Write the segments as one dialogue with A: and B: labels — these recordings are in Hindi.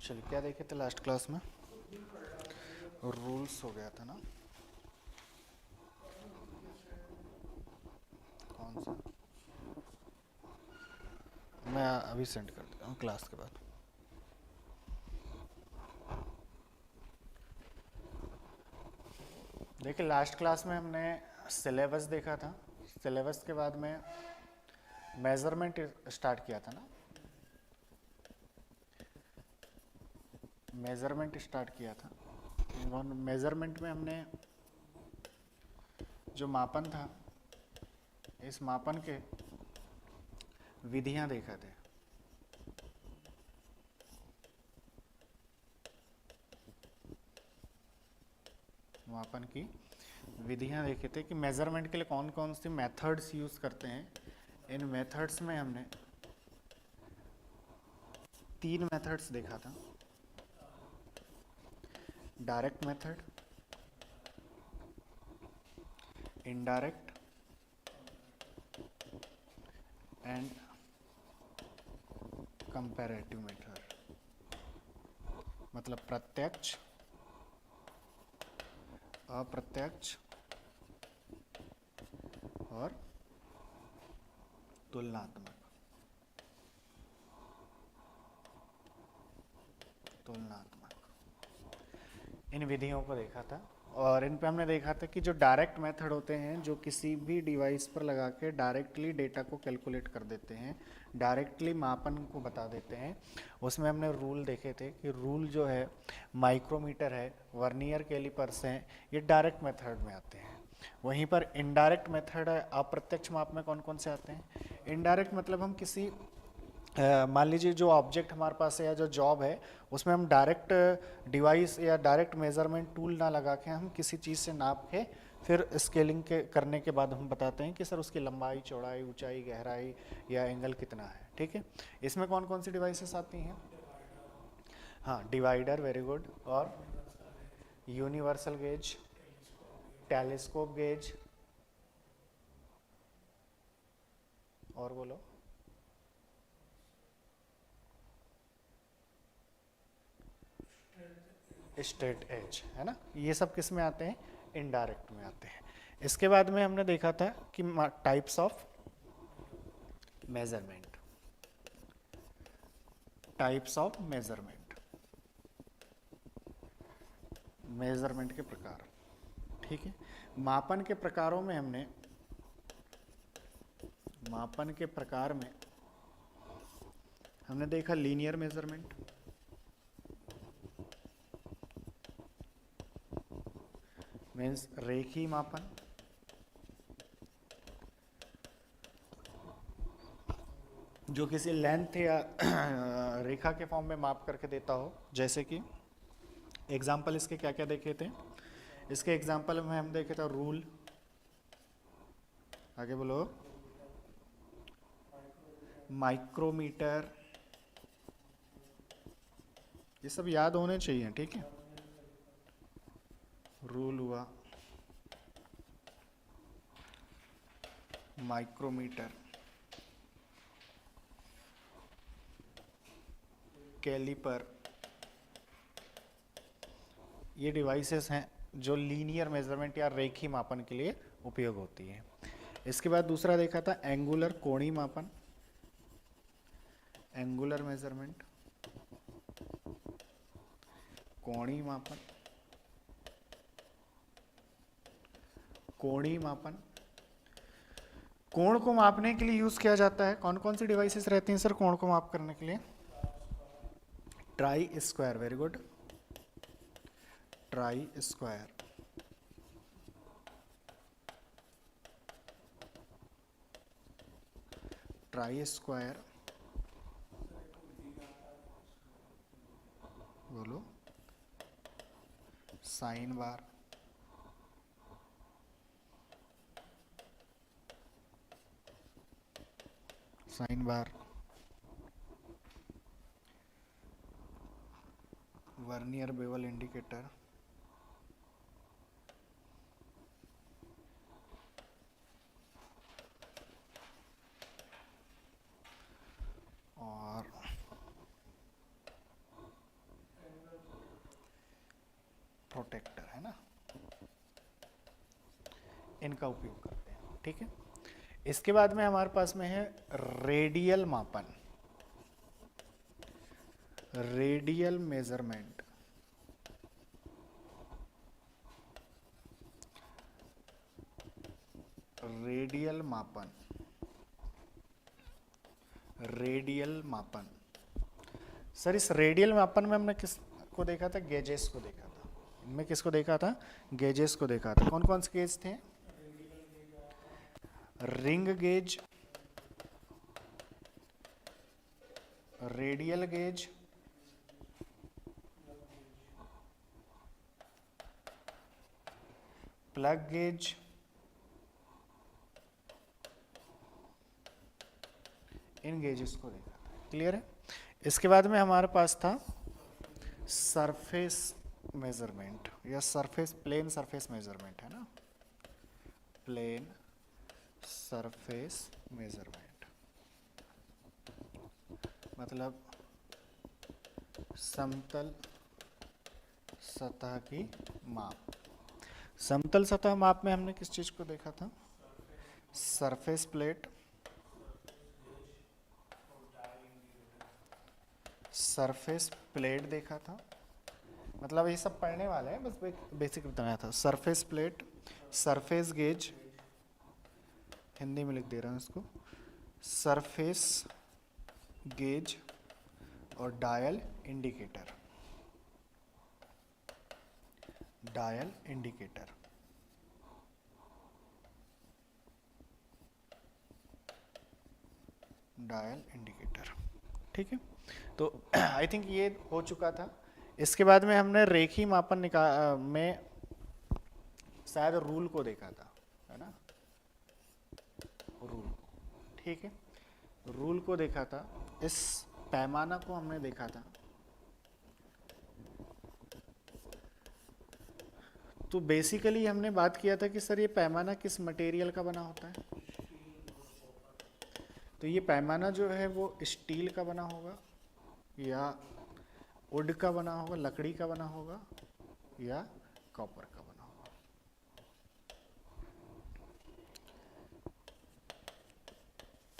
A: चलिए, क्या देखे थे लास्ट क्लास में? रूल्स हो गया था ना? कौन सा? मैं अभी सेंड कर देता हूँ क्लास के बाद। देखिए, लास्ट क्लास में हमने सिलेबस देखा था। सिलेबस के बाद में मेज़रमेंट स्टार्ट किया था ना। मेज़रमेंट स्टार्ट किया था। मेज़रमेंट में हमने जो मापन था, इस मापन के विधियां देखा थे। मापन की विधियां देखे थे कि मेज़रमेंट के लिए कौन कौन सी मेथड्स यूज़ करते हैं। इन मेथड्स में हमने 3 मेथड्स देखा था। Direct method, indirect and comparative method. मतलब प्रत्यक्ष, अप्रत्यक्ष और तुलनात्मक। इन विधियों को देखा था और इन पे हमने देखा था कि जो डायरेक्ट मेथड होते हैं, जो किसी भी डिवाइस पर लगा के डायरेक्टली डेटा को कैलकुलेट कर देते हैं, डायरेक्टली मापन को बता देते हैं, उसमें हमने रूल देखे थे कि रूल जो है माइक्रोमीटर है, वर्नियर कैलिपर्स हैं, ये डायरेक्ट मेथड में आते हैं। वहीं पर इनडायरेक्ट मेथड है, अप्रत्यक्ष माप में कौन कौन से आते हैं? इनडायरेक्ट मतलब हम किसी मान लीजिए जो ऑब्जेक्ट हमारे पास है या जो जॉब है, उसमें हम डायरेक्ट डिवाइस या डायरेक्ट मेजरमेंट टूल ना लगा के हम किसी चीज़ से नाप के फिर स्केलिंग के करने के बाद हम बताते हैं कि सर उसकी लंबाई, चौड़ाई, ऊंचाई, गहराई या एंगल कितना है। ठीक है, इसमें कौन कौन सी डिवाइसेस आती हैं? हाँ, डिवाइडर, वेरी गुड। और यूनिवर्सल गेज, टेलीस्कोप गेज, और बोलो। स्ट्रेट एज, है ना? ये सब किस में आते हैं? इनडायरेक्ट में आते हैं। इसके बाद में हमने देखा था कि types of measurement, types of measurement, measurement के प्रकार। ठीक है, मापन के प्रकारों में हमने, मापन के प्रकार में हमने देखा लीनियर मेजरमेंट, मीन्स रेखी मापन, जो किसी लेंथ या रेखा के फॉर्म में माप करके देता हो। जैसे कि एग्जाम्पल इसके क्या क्या देखे थे? इसके एग्जाम्पल में हम देखे था रूल, आगे बोलो, माइक्रोमीटर, ये सब याद होने चाहिए। ठीक है, रूल हुआ, माइक्रोमीटर, कैलिपर, ये डिवाइसेस हैं जो लीनियर मेजरमेंट या रेखी मापन के लिए उपयोग होती है। इसके बाद दूसरा देखा था एंगुलर, कोणीय मापन, एंगुलर मेजरमेंट, कोणीय मापन, कोणीय मापन। कोण को मापने के लिए यूज किया जाता है, कौन कौन सी डिवाइसेस रहती हैं सर कोण को माप करने के लिए? Try square, very good, try square, try square, बोलो, sine bar, sine bar, vernier bevel indicator, और प्रोटेक्टर, है ना, इनका उपयोग करते हैं। ठीक है, इसके बाद में हमारे पास में है रेडियल मापन, रेडियल मेजरमेंट। रेडियल मापन, रेडियल मापन। सर इस रेडियल मापन में हमने किसको देखा था? गेजेस को देखा था। इनमें किसको देखा था? गेजेस को देखा था। कौन कौन से गेज थे? Ring gauge, radial gauge, plug gauge, इन गेजेस को देखा था। क्लियर है? इसके बाद में हमारे पास था सरफेस मेजरमेंट या सरफेस, प्लेन सरफेस मेजरमेंट, है ना, प्लेन सरफेस मेजरमेंट, मतलब समतल सतह की माप। समतल सतह माप में हमने किस चीज को देखा था? सरफेस प्लेट, सरफेस प्लेट देखा था। मतलब ये सब पढ़ने वाले हैं, बस बेसिक बताया था। Surface plate, surface gauge, Hindi में लिख दे रहा हूँ इसको, सरफेस गेज और dial indicator, dial indicator. Dial indicator, ठीक है। तो आई थिंक ये हो चुका था। इसके बाद में हमने रेखी मापन में शायद रूल को देखा था, है ना, रूल, ठीक है, रूल को देखा था। इस पैमाना को हमने देखा था। तो बेसिकली हमने बात किया था कि सर ये पैमाना किस मटेरियल का बना होता है? तो ये पैमाना जो है वो स्टील का बना होगा या वुड का बना होगा, लकड़ी का बना होगा या कॉपर का बना होगा।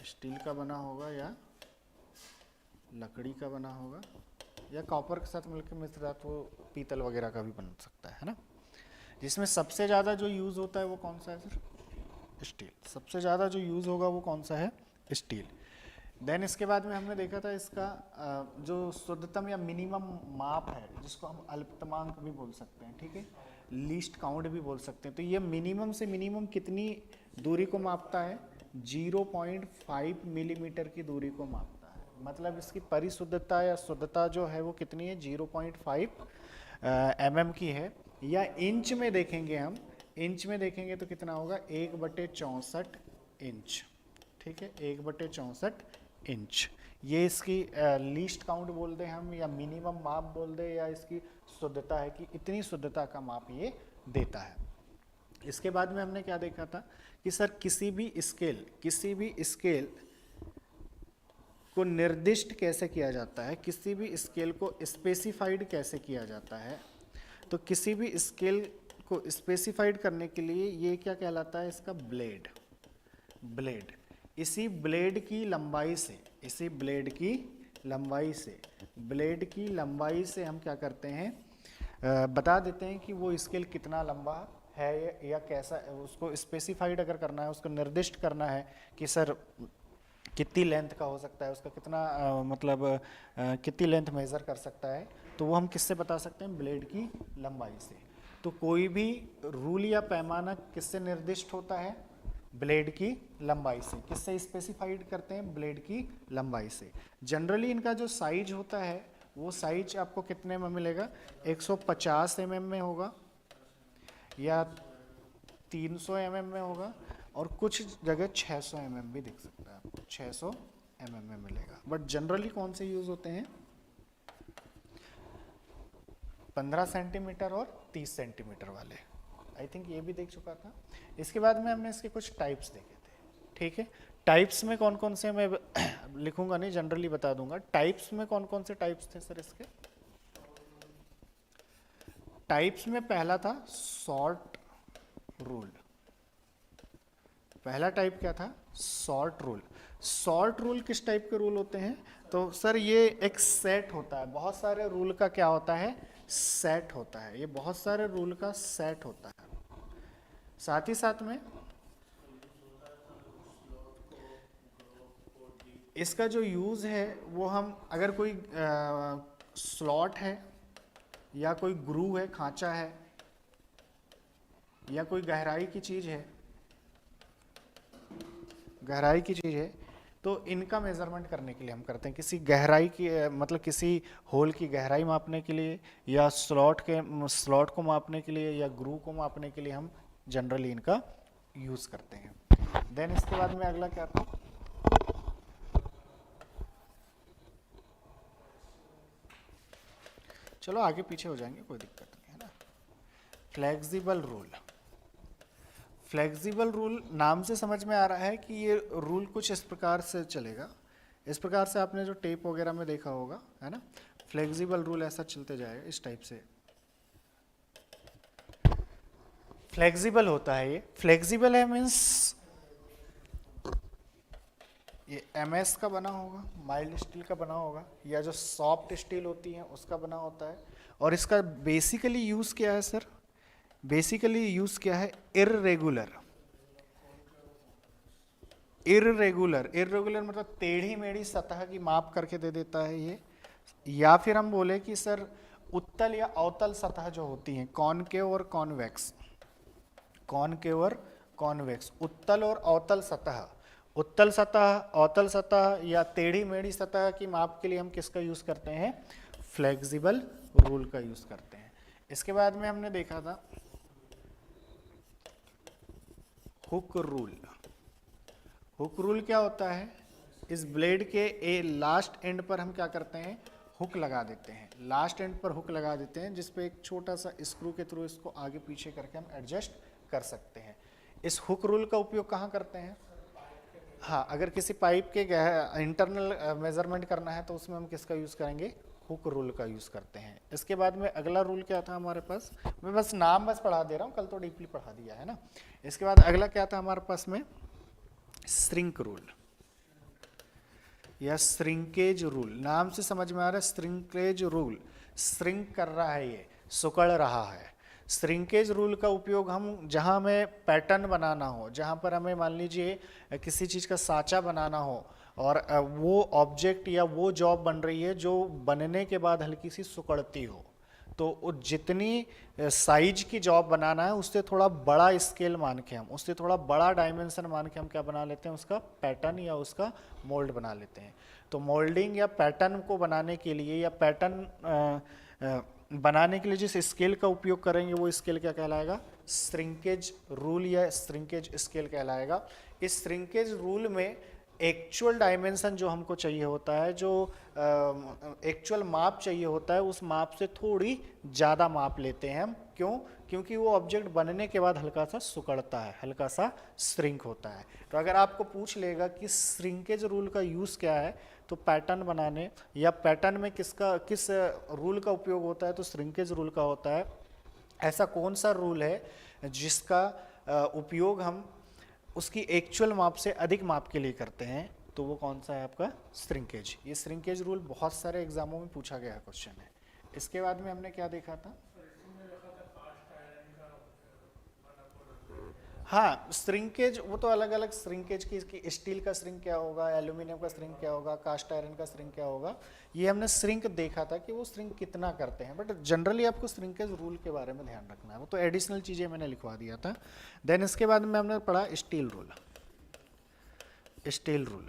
A: स्टील का बना होगा या लकड़ी का बना होगा या कॉपर के साथ मिलकर मिश्र तो पीतल वगैरह का भी बन सकता है ना। जिसमें सबसे ज़्यादा जो यूज़ होता है वो कौन सा है सर? स्टील। सबसे ज़्यादा जो यूज़ होगा वो कौन सा है? स्टील। देन इसके बाद में हमने देखा था इसका जो शुद्धतम या मिनिमम माप है, जिसको हम अल्पतमांक भी बोल सकते हैं, ठीक है, लीस्ट काउंट भी बोल सकते हैं। तो ये मिनिमम से मिनिमम कितनी दूरी को मापता है? 0.5 मिलीमीटर की दूरी को मापता है। मतलब इसकी परिशुद्धता या शुद्धता जो है वो कितनी है? 0.5 mm की है। या इंच में देखेंगे हम, इंच में देखेंगे तो कितना होगा? 1/64 इंच, ठीक है, 1/64 इंच। ये इसकी लीस्ट काउंट बोल दें हम या मिनिमम माप बोल दें या इसकी शुद्धता है कि इतनी शुद्धता का माप ये देता है। इसके बाद में हमने क्या देखा था कि सर किसी भी स्केल को निर्दिष्ट कैसे किया जाता है, किसी भी स्केल को स्पेसिफाइड कैसे किया जाता है। तो किसी भी स्केल को स्पेसिफाइड करने के लिए ये क्या कहलाता है? इसका ब्लेड। ब्लेड, इसी ब्लेड की लंबाई से, इसी ब्लेड की लंबाई से, ब्लेड की लंबाई से हम क्या करते हैं? बता देते हैं कि वो स्केल कितना लंबा है या कैसा, उसको स्पेसिफाइड अगर करना है, उसको निर्दिष्ट करना है कि सर कितनी लेंथ का हो सकता है, उसका कितना कितनी लेंथ मेज़र कर सकता है, तो वो हम किससे बता सकते हैं? ब्लेड की लंबाई से। तो कोई भी रूल या पैमाना किससे निर्दिष्ट होता है? ब्लेड की लंबाई से। किससे स्पेसिफाइड करते हैं? ब्लेड की लंबाई से। जनरली इनका जो साइज होता है वो साइज आपको कितने में मिलेगा? 150 mm में होगा या 300 mm में होगा और कुछ जगह 600 mm भी दिख सकता है आपको, 600 mm में मिलेगा। बट जनरली कौन से यूज होते हैं? 15 सेंटीमीटर और 30 सेंटीमीटर वाले। आई थिंक ये भी देख चुका था। इसके बाद में हमने इसके कुछ टाइप्स देखे थे, ठीक है। टाइप्स में कौन कौन से, मैं लिखूंगा नहीं, जनरली बता दूंगा। टाइप्स में कौन कौन से टाइप्स थे सर इसके? टाइप्स में पहला था सॉर्ट रूल। पहला टाइप क्या था? Sort rule. सॉर्ट रूल किस टाइप के रूल होते हैं? तो सर ये एक सेट होता है, बहुत सारे रूल का क्या होता है? सेट होता है। ये बहुत सारे रूल का सेट होता है। साथ ही साथ में इसका जो यूज़ है वो हम अगर कोई स्लॉट है या कोई ग्रू है, खांचा है, या कोई गहराई की चीज़ है, गहराई की चीज़ है, तो इनका मेजरमेंट करने के लिए हम करते हैं। किसी गहराई की मतलब किसी होल की गहराई मापने के लिए, या स्लॉट को मापने के लिए, या ग्रू को मापने के लिए हम जनरली इनका यूज़ करते हैं। देन इसके बाद में अगला क्या था? चलो आगे पीछे हो जाएंगे, कोई दिक्कत नहीं है ना। Flexible rule. फ्लेक्सिबल रूल नाम से समझ में आ रहा है कि ये रूल कुछ इस प्रकार से चलेगा। इस प्रकार से आपने जो टेप वगैरह में देखा होगा, है ना, फ्लेक्सिबल रूल ऐसा चलते जाएगा इस टाइप से। फ्लेक्सिबल होता है ये। फ्लेक्सिबल है मीन्स ये MS का बना होगा, माइल्ड स्टील का बना होगा, या जो सॉफ्ट स्टील होती है उसका बना होता है। और इसका बेसिकली यूज़ क्या है सर? बेसिकली यूज़ क्या है? इर्रेगुलर। इर्रेगुलर, इर्रेगुलर मतलब टेढ़ी मेढ़ी सतह की माप करके दे देता है ये। या फिर हम बोले कि सर उत्तल या अवतल सतह जो होती हैं, कॉनकेव और कॉन्वेक्स, कॉनकेव और कॉन्वेक्स, उत्तल और अवतल सतह, उत्तल सतह, अवतल सतह या टेढ़ी मेढ़ी सतह की माप के लिए हम किसका यूज़ करते हैं? फ्लेक्सिबल रूल का यूज़ करते हैं। इसके बाद में हमने देखा था हुक रूल। हुक रूल क्या होता है? इस ब्लेड के लास्ट एंड पर हम क्या करते हैं? हुक लगा देते हैं। लास्ट एंड पर हुक लगा देते हैं, जिस पे एक छोटा सा स्क्रू के थ्रू इसको आगे पीछे करके हम एडजस्ट कर सकते हैं। इस हुक रूल का उपयोग कहाँ करते हैं? हाँ, अगर किसी पाइप के इंटरनल मेजरमेंट करना है तो उसमें हम किसका यूज़ करेंगे? हुक रूल का यूज़ करते हैं। इसके बाद में अगला रूल क्या था हमारे पास? मैं बस नाम पढ़ा दे रहा हूँ, कल तो डीपली पढ़ा दिया है ना। इसके बाद अगला क्या था हमारे पास में? श्रिंक रूल या श्रिंकेज रूल। नाम से समझ में आ रहा है श्रिंकेज रूल। श्रिंक कर रहा है, ये सिकुड़ रहा है। श्रिंकेज रूल का उपयोग हम जहाँ हमें पैटर्न बनाना हो, जहाँ पर हमें मान लीजिए किसी चीज़ का साँचा बनाना हो और वो ऑब्जेक्ट या वो जॉब बन रही है जो बनने के बाद हल्की सी सिकुड़ती हो, तो वो जितनी साइज की जॉब बनाना है उससे थोड़ा बड़ा स्केल मान के हम, उससे थोड़ा बड़ा डायमेंशन मान के हम क्या बना लेते हैं? उसका पैटर्न या उसका मोल्ड बना लेते हैं। तो मोल्डिंग या पैटर्न को बनाने के लिए या पैटर्न बनाने के लिए जिस स्केल का उपयोग करेंगे वो स्केल क्या कहलाएगा? श्रिंकेज रूल या श्रिंकेज स्केल कहलाएगा। इस श्रिंकेज रूल में एक्चुअल डायमेंशन जो हमको चाहिए होता है, जो एक्चुअल माप चाहिए होता है, उस माप से थोड़ी ज़्यादा माप लेते हैं हम। क्यों? क्योंकि वो ऑब्जेक्ट बनने के बाद हल्का सा सिकुड़ता है, हल्का सा श्रिंक होता है। तो अगर आपको पूछ लेगा कि श्रिंकेज रूल का यूज़ क्या है, तो पैटर्न बनाने या पैटर्न में किस रूल का उपयोग होता है, तो श्रिंकेज रूल का होता है। ऐसा कौन सा रूल है जिसका उपयोग हम उसकी एक्चुअल माप से अधिक माप के लिए करते हैं? तो वो कौन सा है आपका? श्रिंकेज। ये श्रिंकेज रूल बहुत सारे एग्जामों में पूछा गया क्वेश्चन है। इसके बाद में हमने क्या देखा था? हाँ, श्रिंकेज वो तो अलग अलग श्रिंकेज की स्टील का श्रिंक क्या होगा, एल्यूमिनियम का श्रिंक क्या होगा, कास्ट आयरन का श्रिंक क्या होगा, ये हमने श्रिंक देखा था कि वो श्रिंक कितना करते हैं। बट जनरली आपको श्रिंकेज रूल के बारे में ध्यान रखना है, वो तो एडिशनल चीज़ें मैंने लिखवा दिया था। देन इसके बाद में हमने पढ़ा steel rule. Steel rule,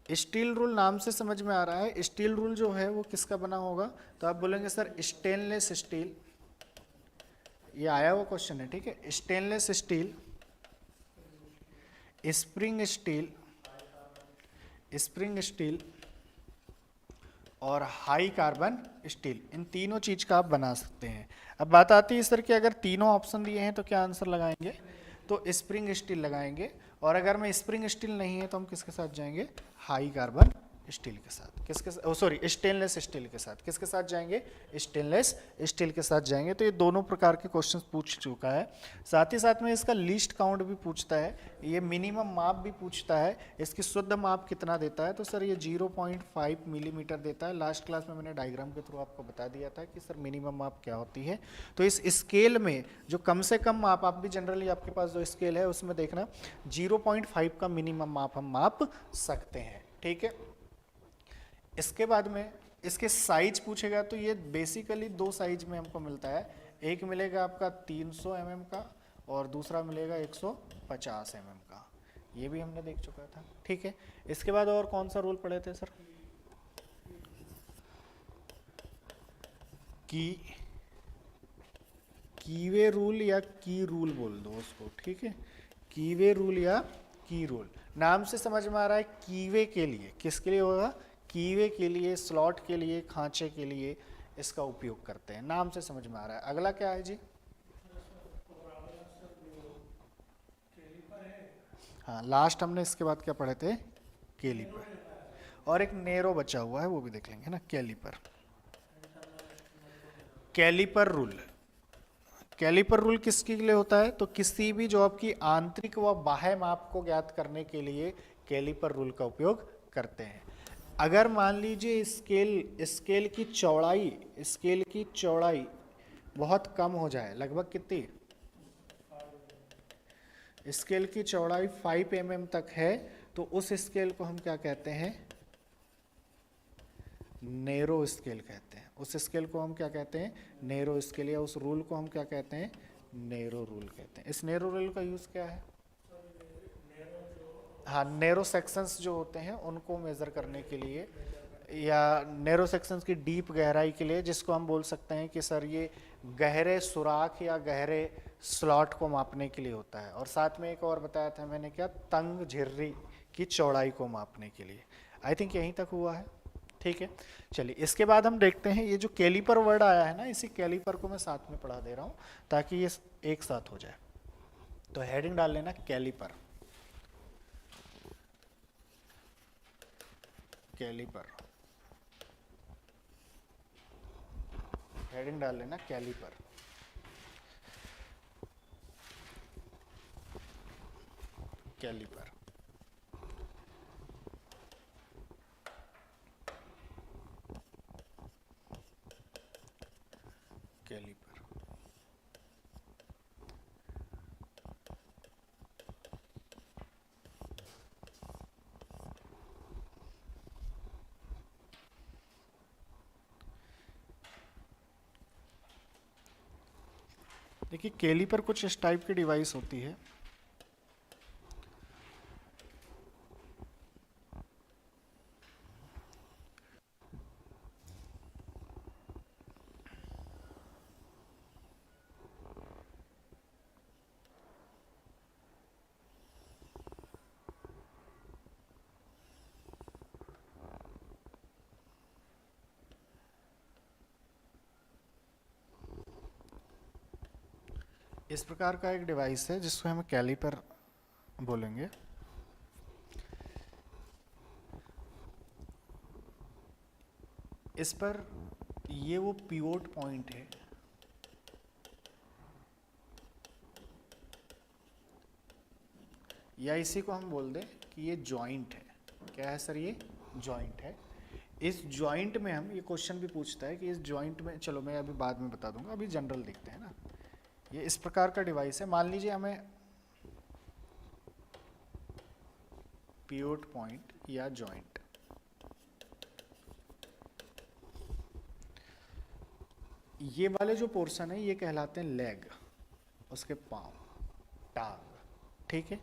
A: steel rule नाम से समझ में आ रहा है। स्टील रूल जो है वो किसका बना होगा? तो आप बोलेंगे सर स्टेनलेस स्टील, ये आया हुआ क्वेश्चन है, ठीक है। Stainless steel, spring steel, spring steel और हाई कार्बन स्टील, इन तीनों चीज का आप बना सकते हैं। अब बात आती है सर कि अगर तीनों ऑप्शन दिए हैं तो क्या आंसर लगाएंगे? तो स्प्रिंग स्टील लगाएंगे। और अगर मैं स्प्रिंग स्टील नहीं है तो हम किसके साथ जाएंगे? हाई कार्बन स्टील के साथ, किसके सॉरी स्टेनलेस स्टील के साथ, किसके साथ जाएंगे, स्टेनलेस स्टील के साथ जाएंगे। तो ये दोनों प्रकार के क्वेश्चंस पूछ चुका है। साथ ही साथ में इसका लीस्ट काउंट भी पूछता है, ये मिनिमम माप भी पूछता है, इसकी शुद्ध माप कितना देता है। तो सर ये 0.5 मिलीमीटर देता है। लास्ट क्लास में मैंने डायग्राम के थ्रू आपको बता दिया था कि सर मिनिमम माप क्या होती है। तो इस स्केल में जो कम से कम माप, आप भी जनरली आपके पास जो स्केल है उसमें देखना 0.5 का मिनिमम माप हम माप सकते हैं, ठीक है। इसके बाद में इसके साइज पूछेगा, तो ये बेसिकली दो साइज में हमको मिलता है, एक मिलेगा आपका 300 mm का और दूसरा मिलेगा 150 mm का, ये भी हमने देख चुका था, ठीक है। इसके बाद और कौन सा रूल पढ़े थे सर, कीवे रूल या की रूल बोल दो उसको, ठीक है, कीवे रूल या की रूल। नाम से समझ में आ रहा है कीवे के लिए, किसके लिए होगा, कीवे के लिए, स्लॉट के लिए, खांचे के लिए इसका उपयोग करते हैं, नाम से समझ में आ रहा है। अगला क्या है जी, हाँ लास्ट हमने इसके बाद क्या पढ़े थे, कैलिपर, और एक नेरो बचा हुआ है वो भी देख लेंगे ना, caliper. Caliper rule, caliper rule किसके लिए होता है, तो किसी भी जो आपकी आंतरिक व बाह्य माप को ज्ञात करने के लिए कैलिपर रूल का उपयोग करते हैं। अगर मान लीजिए स्केल की चौड़ाई बहुत कम हो जाए, लगभग कितनी, स्केल की चौड़ाई 5 mm तक है, तो उस स्केल को हम क्या कहते हैं, नेरो स्केल कहते हैं। उस स्केल को हम क्या कहते हैं, नेरो स्केल, या उस रूल को हम क्या कहते हैं, नेरो रूल कहते हैं। इस नेरो रूल का यूज क्या है, हाँ नैरो सेक्शंस जो होते हैं उनको मेज़र करने के लिए, या नैरो सेक्शंस की डीप गहराई के लिए, जिसको हम बोल सकते हैं कि सर ये गहरे सुराख या गहरे स्लॉट को मापने के लिए होता है। और साथ में एक और बताया था मैंने क्या, तंग झिर्री की चौड़ाई को मापने के लिए। आई थिंक यहीं तक हुआ है, ठीक है। चलिए इसके बाद हम देखते हैं, ये जो कैलिपर वर्ड आया है ना, इसी कैलिपर को मैं साथ में पढ़ा दे रहा हूँ ताकि ये एक साथ हो जाए। तो हेडिंग डाल लेना कैलिपर, कैलिपर, हेडिंग डाल लेना कैलिपर। Caliper, caliper. देखिए कैलिपर कुछ इस टाइप की डिवाइस होती है, इस प्रकार का एक डिवाइस है जिसको हम कैलिपर बोलेंगे। इस पर ये वो पिवोट पॉइंट है, या इसी को हम बोल दें कि ये जॉइंट है। क्या है सर, ये जॉइंट है। इस जॉइंट में हम, ये क्वेश्चन भी पूछता है कि इस जॉइंट में, चलो मैं अभी बाद में बता दूंगा, अभी जनरल देखते हैं ना। ये इस प्रकार का डिवाइस है, मान लीजिए हमें पिवोट पॉइंट या जॉइंट, ये वाले जो पोर्शन है ये कहलाते हैं लेग, उसके पांव, टांग, ठीक है।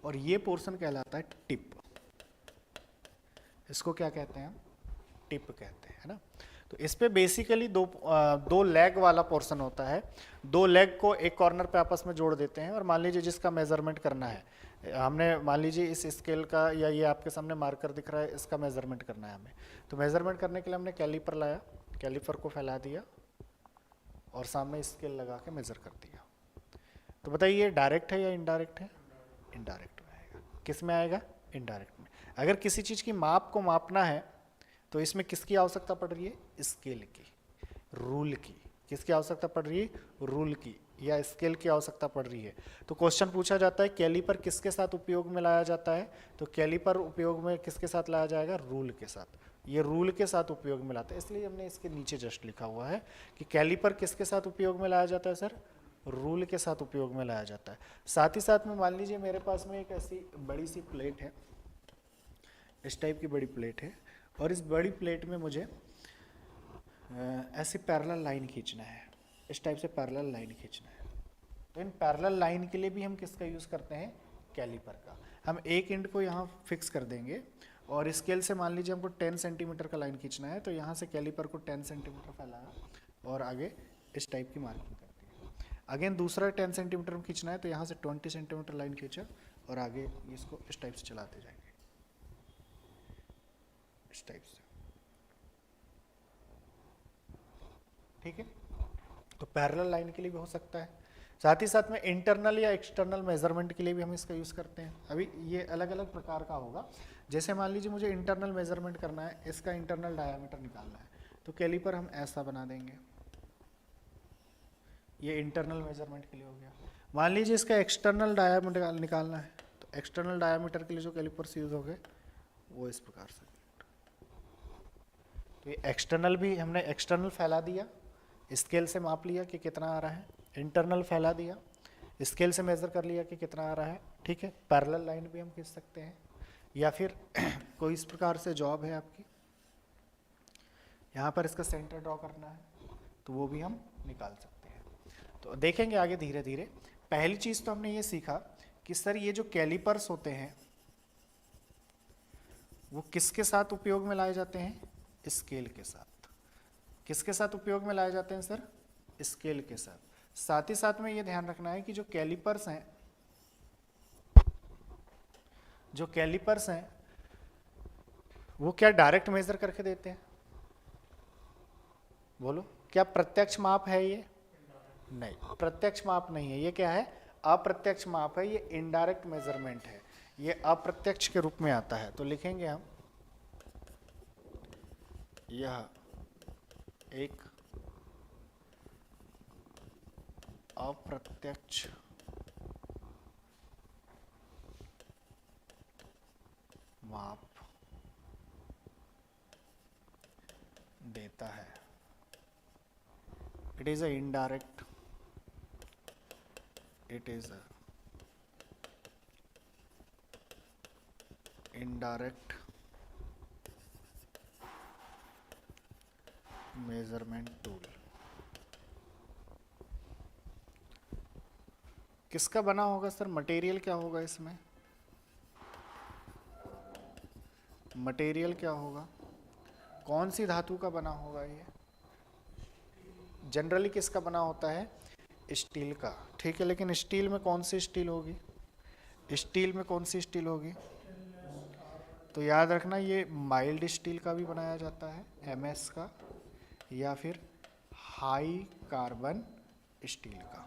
A: और ये पोर्शन कहलाता है टिप, इसको क्या कहते हैं हम, टिप कहते हैं, है ना। तो इस पे बेसिकली दो लेग वाला पोर्शन होता है। दो लेग को एक कॉर्नर पे आपस में जोड़ देते हैं, और मान लीजिए जिसका मेजरमेंट करना है, हमने मान लीजिए इस स्केल का, या ये आपके सामने मार्कर दिख रहा है, इसका मेजरमेंट करना है हमें। तो मेजरमेंट करने के लिए हमने कैलिपर लाया, कैलिपर को फैला दिया और सामने स्केल लगा के मेजर कर दिया। तो बताइए डायरेक्ट है या इनडायरेक्ट है, इनडायरेक्ट में आएगा। किस में आएगा, इनडायरेक्ट में। अगर किसी चीज़ की माप को मापना है तो इसमें किसकी आवश्यकता पड़ रही है? स्केल की, रूल की। किसकी आवश्यकता पड़ रही है? रूल की या स्केल की आवश्यकता पड़ रही है। तो क्वेश्चन पूछा जाता है कैलीपर किसके साथ उपयोग में लाया जाता है? तो कैलीपर उपयोग में किसके साथ लाया जाएगा? रूल के साथ। ये रूल के साथ उपयोग में लाता है, इसलिए हमने इसके नीचे जस्ट लिखा हुआ है कि कैलीपर किसके साथ उपयोग में लाया जाता है सर? रूल के साथ उपयोग में लाया जाता है। साथ ही साथ में मान लीजिए मेरे पास में एक ऐसी बड़ी सी प्लेट है, इस टाइप की बड़ी प्लेट है, और इस बड़ी प्लेट में मुझे ऐसी पैरेलल लाइन खींचना है, इस टाइप से पैरेलल लाइन खींचना है। तो इन पैरेलल लाइन के लिए भी हम किसका यूज़ करते हैं? कैलीपर का। हम एक एंड को यहाँ फिक्स कर देंगे और स्केल से मान लीजिए हमको 10 सेंटीमीटर का लाइन खींचना है, तो यहाँ से कैलीपर को 10 सेंटीमीटर फैलाया और आगे इस टाइप की मार्किंग कर दी। अगेन दूसरा 10 सेंटीमीटर में खींचना है, तो यहाँ से 20 सेंटीमीटर लाइन खींचा और आगे इसको इस टाइप से चलाते जाएंगे, इस टाइप से। ठीक है, तो पैरेलल लाइन के लिए भी हो सकता है। साथ ही साथ में इंटरनल या एक्सटर्नल मेजरमेंट के लिए भी हम इसका यूज़ करते हैं। अभी ये अलग अलग प्रकार का होगा। जैसे मान लीजिए मुझे इंटरनल मेजरमेंट करना है, इसका इंटरनल डायामीटर निकालना है, तो कैलीपर हम ऐसा बना देंगे, ये इंटरनल मेजरमेंट के लिए हो गया। मान लीजिए इसका एक्सटर्नल डायामीटर निकालना है, तो एक्सटर्नल डायामीटर के लिए जो कैलीपर्स यूज़ हो गए वो इस प्रकार से। तो ये एक्सटर्नल भी हमने एक्सटर्नल फैला दिया, स्केल से माप लिया कि कितना आ रहा है, इंटरनल फैला दिया, स्केल से मेज़र कर लिया कि कितना आ रहा है। ठीक है, पैरेलल लाइन भी हम खींच सकते हैं, या फिर कोई इस प्रकार से जॉब है आपकी, यहाँ पर इसका सेंटर ड्रॉ करना है, तो वो भी हम निकाल सकते हैं। तो देखेंगे आगे धीरे धीरे। पहली चीज़ तो हमने ये सीखा कि सर ये जो कैलीपर्स होते हैं वो किसके साथ उपयोग में लाए जाते हैं? स्केल के साथ। किसके साथ उपयोग में लाए जाते हैं सर? स्केल के साथ। साथ ही साथ में ये ध्यान रखना है कि जो कैलीपर्स हैं, जो कैलीपर्स हैं वो क्या डायरेक्ट मेजर करके देते हैं? बोलो, क्या प्रत्यक्ष माप है ये? नहीं, प्रत्यक्ष माप नहीं है। ये क्या है? अप्रत्यक्ष माप है, ये इनडायरेक्ट मेजरमेंट है, ये अप्रत्यक्ष के रूप में आता है। तो लिखेंगे हम यह एक अप्रत्यक्ष माप देता है। It is a indirect, it is a indirect measurement tool. किसका बना होगा सर? मटेरियल क्या होगा इसमें? मटेरियल क्या होगा? कौन सी धातु का बना होगा ये? जनरली किसका बना होता है? स्टील का। ठीक है, लेकिन स्टील में कौन सी स्टील होगी? स्टील में कौन सी स्टील होगी? तो याद रखना ये माइल्ड स्टील का भी बनाया जाता है, एमएस का, या फिर हाई कार्बन स्टील का।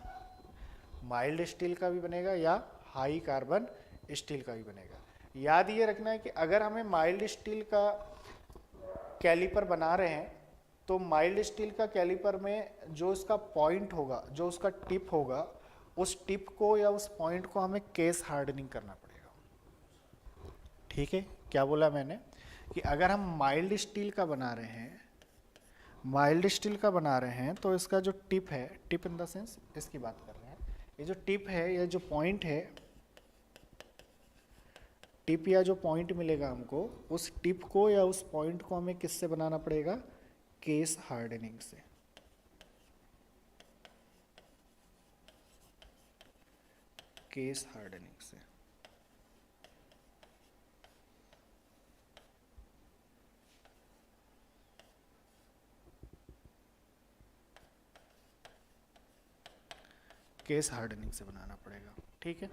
A: माइल्ड स्टील का भी बनेगा या हाई कार्बन स्टील का भी बनेगा। याद ये रखना है कि अगर हमें माइल्ड स्टील का कैलीपर बना रहे हैं तो माइल्ड स्टील का कैलीपर में जो इसका पॉइंट होगा, जो उसका टिप होगा, उस टिप को या उस पॉइंट को हमें केस हार्डनिंग करना पड़ेगा। ठीक है, क्या बोला मैंने? कि अगर हम माइल्ड स्टील का बना रहे हैं, माइल्ड स्टील का बना रहे हैं, तो इसका जो टिप है, टिप इन द सेंस इसकी बात कर रहे हैं, ये जो टिप है, ये जो पॉइंट है, टिप या जो पॉइंट मिलेगा हमको, उस टिप को या उस पॉइंट को हमें किससे बनाना पड़ेगा? केस हार्डनिंग से। केस हार्डनिंग से। केस हार्डनिंग से बनाना पड़ेगा। ठीक है,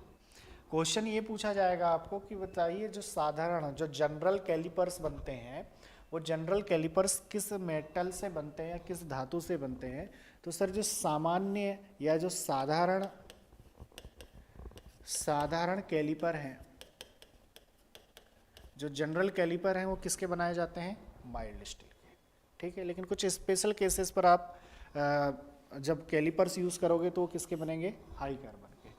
A: क्वेश्चन ये पूछा जाएगा आपको कि बताइए जो साधारण, जो जनरल कैलिपर्स बनते हैं, वो जनरल कैलिपर्स किस मेटल से बनते हैं या किस धातु से बनते हैं? तो सर जो सामान्य या जो साधारण कैलिपर हैं, जो जनरल कैलिपर हैं वो किसके बनाए जाते हैं, माइल्ड स्टील के, ठीक है। लेकिन कुछ स्पेशल केसेस पर आप जब कैलिपर्स यूज़ करोगे तो वो किसके बनेंगे, हाई कार्बन के।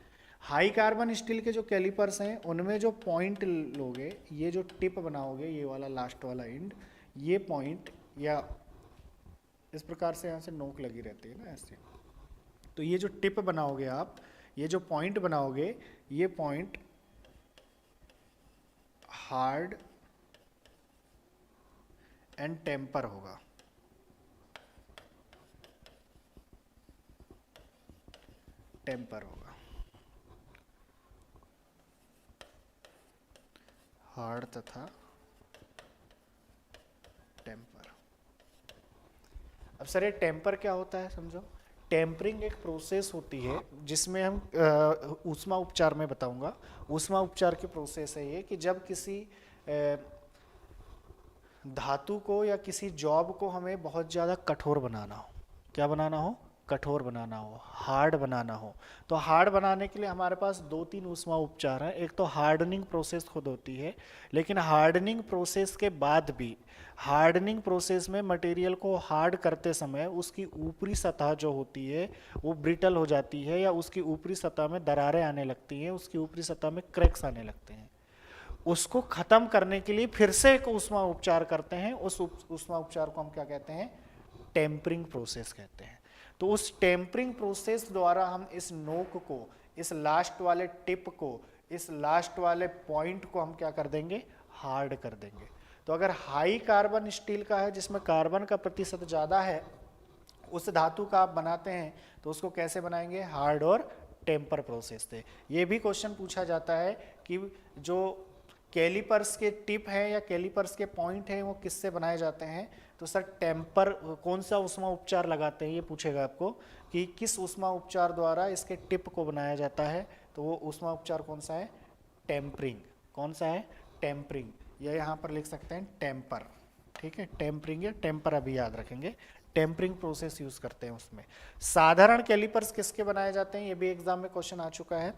A: हाई कार्बन स्टील के जो कैलिपर्स हैं उनमें जो पॉइंट लोगे, ये जो टिप बनाओगे, ये वाला लास्ट वाला एंड, ये पॉइंट या इस प्रकार से यहाँ से नोक लगी रहती है ना ऐसे, तो ये जो टिप बनाओगे आप, ये जो पॉइंट बनाओगे, ये पॉइंट हार्ड एंड टेम्पर होगा, टेम्पर होगा, हार्ड तथा टेम्पर। अब सर ये टेम्पर क्या होता है समझो। टेम्परिंग एक प्रोसेस होती है जिसमें हम ऊष्मा उपचार में बताऊंगा। ऊष्मा उपचार की प्रोसेस है ये कि जब किसी धातु को या किसी जॉब को हमें बहुत ज़्यादा कठोर बनाना हो, क्या बनाना हो, कठोर बनाना हो, हार्ड बनाना हो, तो हार्ड बनाने के लिए हमारे पास 2-3 ऊष्मा उपचार हैं। एक तो हार्डनिंग प्रोसेस खुद होती है, लेकिन हार्डनिंग प्रोसेस के बाद भी, हार्डनिंग प्रोसेस में मटेरियल को हार्ड करते समय उसकी ऊपरी सतह जो होती है वो ब्रिटल हो जाती है, या उसकी ऊपरी सतह में दरारें आने लगती हैं, उसकी ऊपरी सतह में क्रैक्स आने लगते हैं। उसको खत्म करने के लिए फिर से एक ऊष्मा उपचार करते हैं। उस ऊष्मा उपचार को हम क्या कहते हैं, टेम्परिंग प्रोसेस कहते हैं। तो उस टेम्परिंग प्रोसेस द्वारा हम इस नोक को, इस लास्ट वाले टिप को, इस लास्ट वाले पॉइंट को हम क्या कर देंगे, हार्ड कर देंगे। तो अगर हाई कार्बन स्टील का है जिसमें कार्बन का प्रतिशत ज़्यादा है, उस धातु का आप बनाते हैं तो उसको कैसे बनाएंगे, हार्ड और टेम्पर प्रोसेस से। ये भी क्वेश्चन पूछा जाता है कि जो कैलिपर्स के टिप है या कैलिपर्स के पॉइंट हैं वो किससे बनाए जाते हैं, तो सर टेम्पर, कौन सा ऊष्मा उपचार लगाते हैं ये पूछेगा आपको कि किस ऊष्मा उपचार द्वारा इसके टिप को बनाया जाता है, तो वो ऊष्मा उपचार कौन सा है, टेम्परिंग। कौन सा है, टेम्परिंग, या यहाँ पर लिख सकते हैं टेम्पर, ठीक है। टेम्परिंग या टेम्पर अभी याद रखेंगे, टेम्परिंग प्रोसेस यूज करते हैं उसमें। साधारण कैलिपर्स किसके बनाए जाते हैं, ये भी एग्जाम में क्वेश्चन आ चुका है,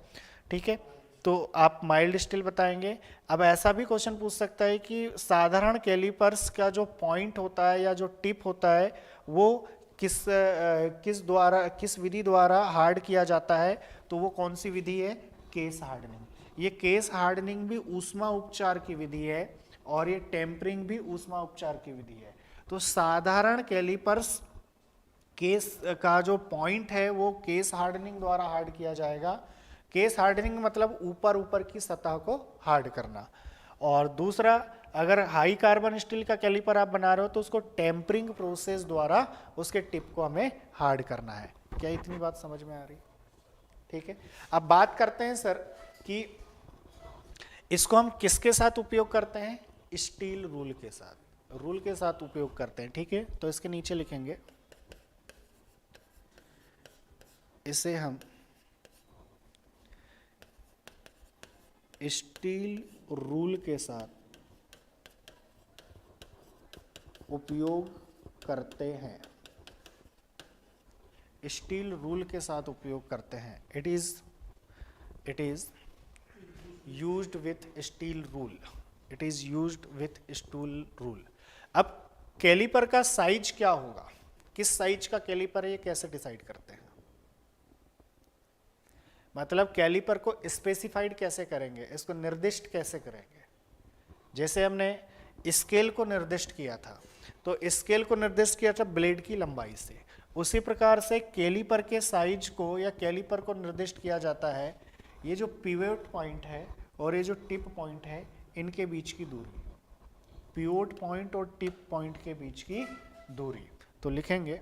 A: ठीक है। तो आप माइल्ड स्टील बताएंगे। अब ऐसा भी क्वेश्चन पूछ सकता है कि साधारण कैलिपर्स का जो पॉइंट होता है या जो टिप होता है वो किस विधि द्वारा हार्ड किया जाता है, तो वो कौन सी विधि है, केस हार्डनिंग। ये केस हार्डनिंग भी ऊष्मा उपचार की विधि है और ये टेम्परिंग भी ऊष्मा उपचार की विधि है। तो साधारण कैलिपर्स केस का जो पॉइंट है वो केस हार्डनिंग द्वारा हार्ड किया जाएगा। केस हार्डनिंग मतलब ऊपर ऊपर की सतह को हार्ड करना। और दूसरा, अगर हाई कार्बन स्टील का कैलिपर आप बना रहे हो तो उसको टेम्परिंग प्रोसेस द्वारा उसके टिप को हमें हार्ड करना है। क्या इतनी बात समझ में आ रही, ठीक है। अब बात करते हैं सर कि इसको हम किसके साथ उपयोग करते हैं, स्टील रूल के साथ, रूल के साथ उपयोग करते हैं, ठीक है। तो इसके नीचे लिखेंगे, इसे हम स्टील रूल के साथ उपयोग करते हैं, स्टील रूल के साथ उपयोग करते हैं। It is used with steel rule, it is used with steel rule. अब कैलिपर का साइज क्या होगा, किस साइज का कैलिपर है ये कैसे डिसाइड करते हैं, मतलब कैलिपर को स्पेसिफाइड कैसे करेंगे, इसको निर्दिष्ट कैसे करेंगे। जैसे हमने स्केल को निर्दिष्ट किया था, तो स्केल को निर्दिष्ट किया था ब्लेड की लंबाई से, उसी प्रकार से कैलिपर के साइज को या कैलिपर को निर्दिष्ट किया जाता है ये जो पिवोट पॉइंट है और ये जो टिप पॉइंट है इनके बीच की दूरी, पिवोट पॉइंट और टिप पॉइंट के बीच की दूरी। तो लिखेंगे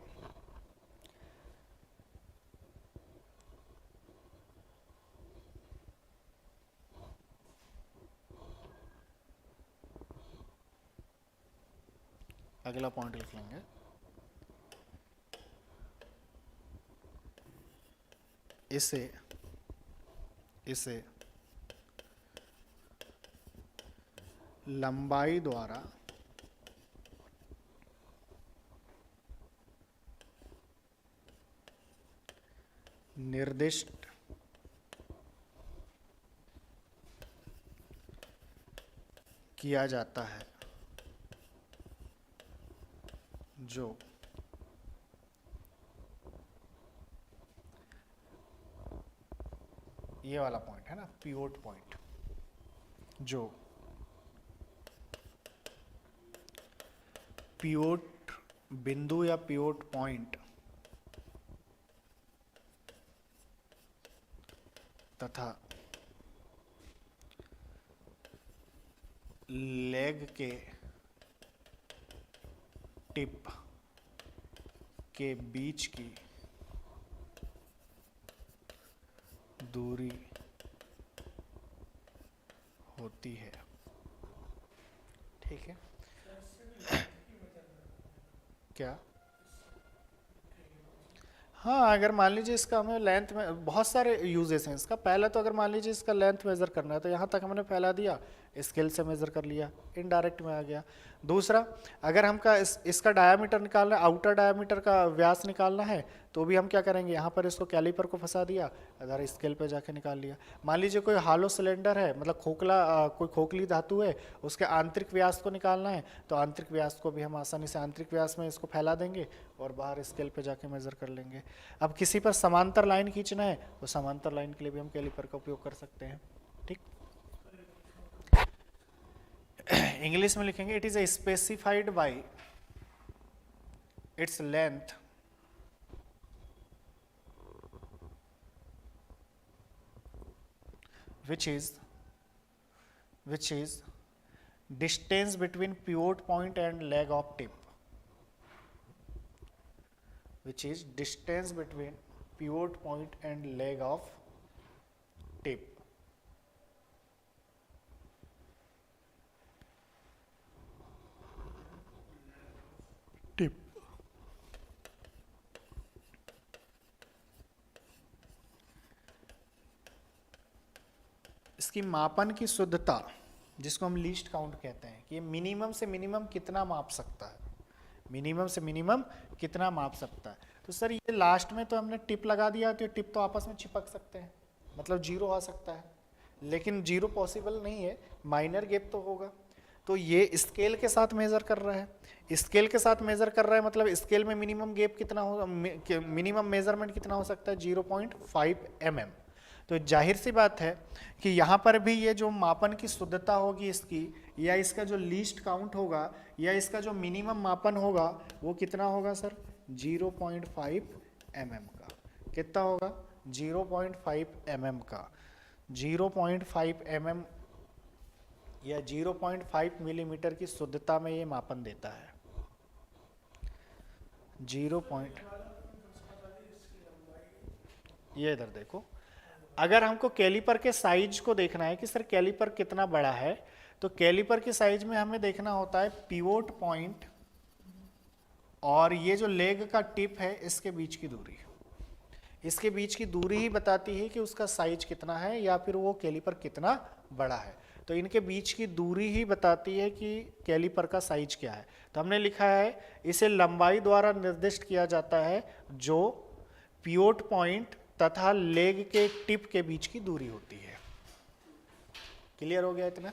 A: अगला पॉइंट लिख लेंगे, इसे लंबाई द्वारा निर्दिष्ट किया जाता है, जो ये वाला पॉइंट है ना, पिवोट पॉइंट, जो पिवोट बिंदु या पिवोट पॉइंट तथा लेग के टिप के बीच की दूरी होती है। ठीक है, क्या? हाँ, अगर मान लीजिए इसका हमें लेंथ में बहुत सारे यूजेस हैं इसका। पहला तो अगर मान लीजिए इसका लेंथ मेज़र करना है तो यहाँ तक हमने फैला दिया, स्केल से मेज़र कर लिया, इनडायरेक्ट में आ गया। दूसरा, अगर हमका इसका डायामीटर निकालना है, आउटर डायामीटर का व्यास निकालना है, तो भी हम क्या करेंगे, यहाँ पर इसको कैलिपर को फंसा दिया, अगर स्केल पे जाके निकाल लिया। मान लीजिए कोई हालो सिलेंडर है, मतलब कोई खोखली धातु है, उसके आंतरिक व्यास को निकालना है, तो आंतरिक व्यास को भी हम आसानी से आंतरिक व्यास में इसको फैला देंगे और बाहर स्केल पे जाके मेज़र कर लेंगे। अब किसी पर समांतर लाइन खींचना है तो समांतर लाइन के लिए भी हम कैलिपर का उपयोग कर सकते हैं। ठीक, इंग्लिश में लिखेंगे, it is a specified by its length which is distance between pivot point and leg of tip, which is distance between pivot point and leg of tip. इसकी मापन की शुद्धता, जिसको हम लीस्ट काउंट कहते हैं, कि ये मिनिमम से मिनिमम कितना माप सकता है, मिनिमम से मिनिमम कितना माप सकता है। तो सर ये लास्ट में तो हमने टिप लगा दिया, तो टिप तो आपस में चिपक सकते हैं, मतलब जीरो आ सकता है, लेकिन जीरो पॉसिबल नहीं है, माइनर गैप तो होगा। तो ये स्केल के साथ मेजर कर रहा है, स्केल के साथ मेजर कर रहा है, मतलब स्केल में मिनिमम गैप कितना हो, मिनिमम मेजरमेंट कितना हो सकता है, 0.5 mm। तो जाहिर सी बात है कि यहाँ पर भी ये जो मापन की शुद्धता होगी इसकी, या इसका जो लीस्ट काउंट होगा, या इसका जो मिनिमम मापन होगा, वो कितना होगा सर, 0.5 mm का। कितना होगा, 0.5 mm का। 0.5 mm या 0.5 मिलीमीटर की शुद्धता में ये मापन देता है। 0. ये इधर देखो, अगर हमको कैलिपर के साइज को देखना है कि सर कैलिपर कितना बड़ा है, तो कैलिपर के साइज में हमें देखना होता है पिवोट पॉइंट और ये जो लेग का टिप है इसके बीच की दूरी। इसके बीच की दूरी ही बताती है कि उसका साइज कितना है या फिर वो कैलिपर कितना बड़ा है। तो इनके बीच की दूरी ही बताती है कि कैलिपर का साइज क्या है। तो हमने लिखा है इसे लंबाई द्वारा निर्दिष्ट किया जाता है, जो पिवोट पॉइंट तथा लेग के टिप के बीच की दूरी होती है। क्लियर हो गया इतना?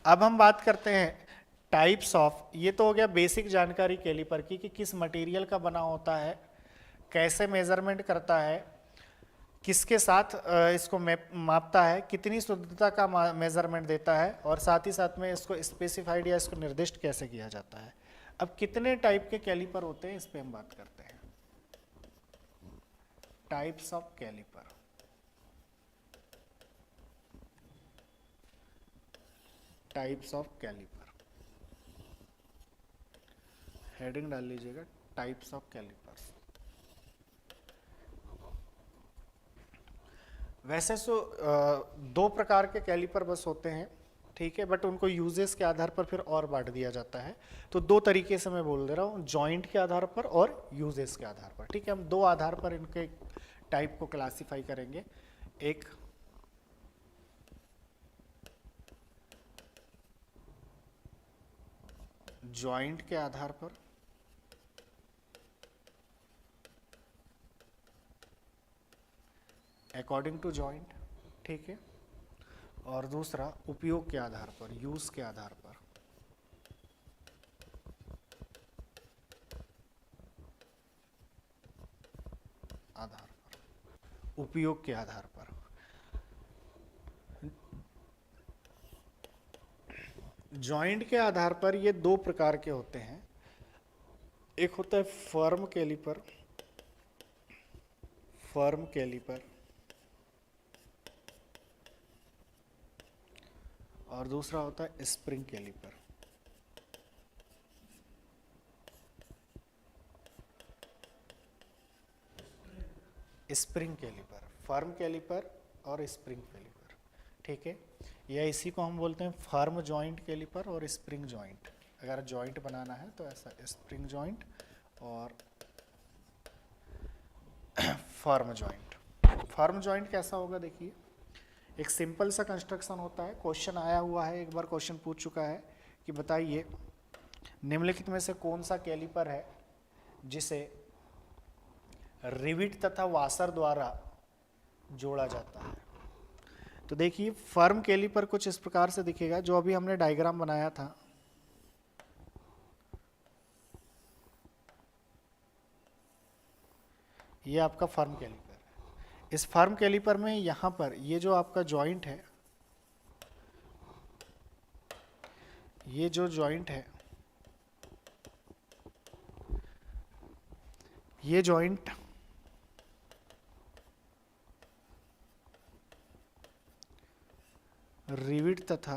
A: अब हम बात करते हैं टाइप्स ऑफ। ये तो हो गया बेसिक जानकारी कैलिपर की कि किस मटेरियल का बना होता है, कैसे मेजरमेंट करता है, किसके साथ इसको मापता है, कितनी शुद्धता का मेजरमेंट देता है, और साथ ही साथ में इसको स्पेसिफाइड या इसको निर्दिष्ट कैसे किया जाता है। अब कितने टाइप के कैलिपर होते हैं इस पे हम बात करते हैं। Types of caliper. Types of caliper, heading डाल लीजिएगा, टाइप्स ऑफ कैलिपर्स। वैसे तो दो प्रकार के कैलिपर बस होते हैं, ठीक है, बट उनको यूजेस के आधार पर फिर और बांट दिया जाता है। तो दो तरीके से मैं बोल दे रहा हूँ, जॉइंट के आधार पर और यूजेस के आधार पर। ठीक है, हम दो आधार पर इनके टाइप को क्लासिफाई करेंगे। एक जॉइंट के आधार पर, अकॉर्डिंग टू जॉइंट, ठीक है, और दूसरा उपयोग के आधार पर, यूज के आधार पर। उपयोग के आधार पर। जॉइंट के आधार पर ये दो प्रकार के होते हैं, एक होता है फर्म कैलिपर, फर्म कैलिपर, और दूसरा होता है spring caliper. Spring caliper, firm caliper और स्प्रिंग कैलिपर, ठीक है। या इसी को हम बोलते हैं फर्म जॉइंट कैलिपर और स्प्रिंग जॉइंट। अगर जॉइंट बनाना है तो ऐसा स्प्रिंग जॉइंट और फर्म जॉइंट। फर्म जॉइंट कैसा होगा देखिए, एक सिंपल सा कंस्ट्रक्शन होता है। क्वेश्चन आया हुआ है, एक बार क्वेश्चन पूछ चुका है कि बताइए निम्नलिखित में से कौन सा कैलिपर है जिसे रिविट तथा वाशर द्वारा जोड़ा जाता है। तो देखिए फर्म कैलिपर कुछ इस प्रकार से दिखेगा, जो अभी हमने डायग्राम बनाया था। ये आपका फर्म कैलिपर है। इस फर्म कैलिपर में यहां पर ये जो आपका जॉइंट है, ये जो जॉइंट है, ये जॉइंट रिविट तथा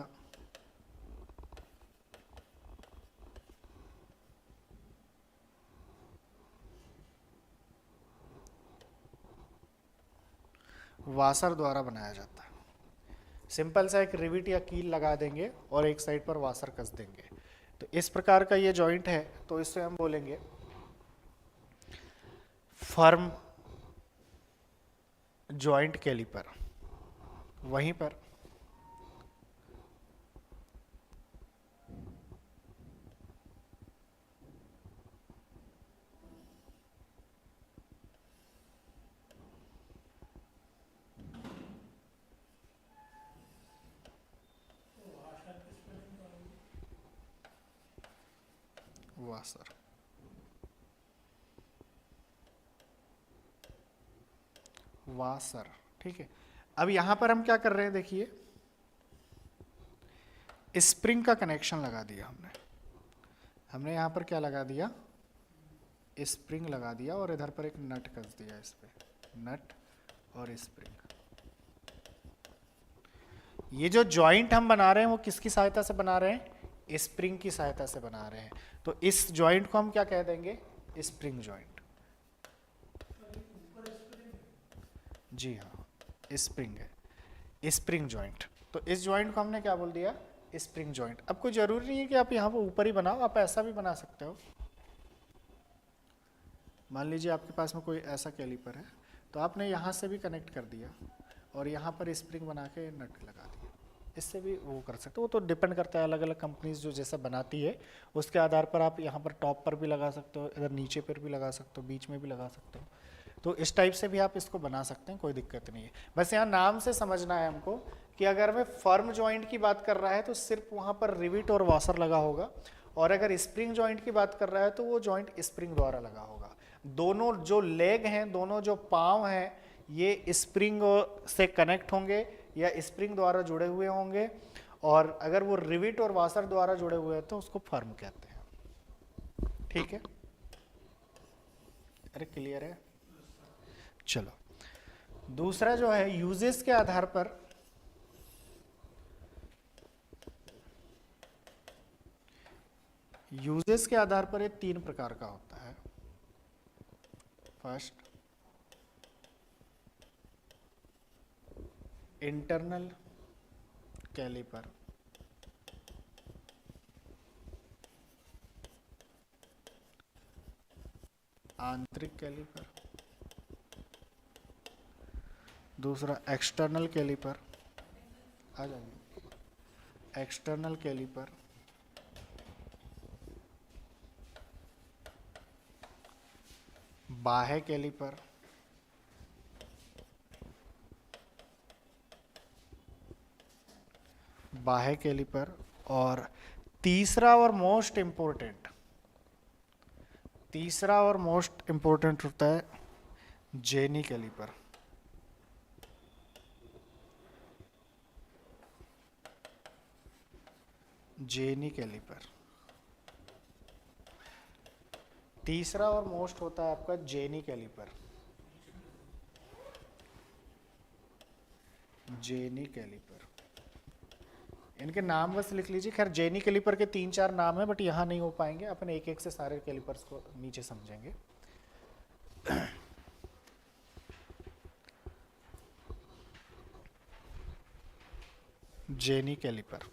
A: वाशर द्वारा बनाया जाता है। सिंपल सा एक रिविट या कील लगा देंगे और एक साइड पर वाशर कस देंगे। तो इस प्रकार का ये जॉइंट है, तो इससे हम बोलेंगे फर्म जॉइंट कैलिपर। वहीं पर वाशर, वाशर, ठीक है। अब यहां पर हम क्या कर रहे हैं देखिए, स्प्रिंग का कनेक्शन लगा दिया हमने यहां पर क्या लगा दिया, स्प्रिंग लगा दिया और इधर पर एक नट कस दिया, इस पे नट और स्प्रिंग। ये जो जॉइंट हम बना रहे हैं वो किसकी सहायता से बना रहे हैं, स्प्रिंग की सहायता से बना रहे हैं। तो इस जॉइंट को हम क्या कह देंगे, स्प्रिंग जॉइंट। जी हाँ, स्प्रिंग है, स्प्रिंग जॉइंट। तो इस जॉइंट को हमने क्या बोल दिया, स्प्रिंग जॉइंट। अब कोई जरूरी नहीं है कि आप यहाँ पर ऊपर ही बनाओ, आप ऐसा भी बना सकते हो। मान लीजिए आपके पास में कोई ऐसा कैलिपर है, तो आपने यहाँ से भी कनेक्ट कर दिया और यहाँ पर स्प्रिंग बना के नट लगा दिया, इससे भी वो कर सकते हो। वो तो डिपेंड करता है, अलग अलग कंपनीज जो जैसा बनाती है उसके आधार पर आप यहाँ पर टॉप पर भी लगा सकते हो, इधर नीचे पर भी लगा सकते हो, बीच में भी लगा सकते हो। तो इस टाइप से भी आप इसको बना सकते हैं, कोई दिक्कत नहीं है। बस यहाँ नाम से समझना है हमको कि अगर मैं फर्म जॉइंट की बात कर रहा है तो सिर्फ वहाँ पर रिविट और वाशर लगा होगा, और अगर स्प्रिंग जॉइंट की बात कर रहा है तो वो जॉइंट स्प्रिंग द्वारा लगा होगा। दोनों जो लेग हैं, दोनों जो पाँव हैं, ये स्प्रिंग से कनेक्ट होंगे या स्प्रिंग द्वारा जुड़े हुए होंगे, और अगर वो रिविट और वाशर द्वारा जुड़े हुए हैं तो उसको फर्म कहते हैं। ठीक है, अरे क्लियर है। चलो दूसरा जो है यूजेस के आधार पर, यूजेस के आधार पर ये तीन प्रकार का होता है। फर्स्ट इंटरनल कैलिपर, आंतरिक कैलिपर। दूसरा एक्सटर्नल कैलिपर, आ जाइए, एक्सटर्नल कैलिपर। बाह्य कैलिपर, बाह्य कैलिपर। और तीसरा और मोस्ट इंपॉर्टेंट, तीसरा और मोस्ट इंपॉर्टेंट होता है जेनी कैलिपर। Jenny caliper. तीसरा और मोस्ट होता है आपका जेनी कैलिपर। जेनी कैलिपर, इनके नाम बस लिख लीजिए। खैर जेनी कैलिपर के 3-4 नाम है, बट यहाँ नहीं हो पाएंगे, अपन एक एक से सारे कैलिपर्स को नीचे समझेंगे। जेनी कैलिपर,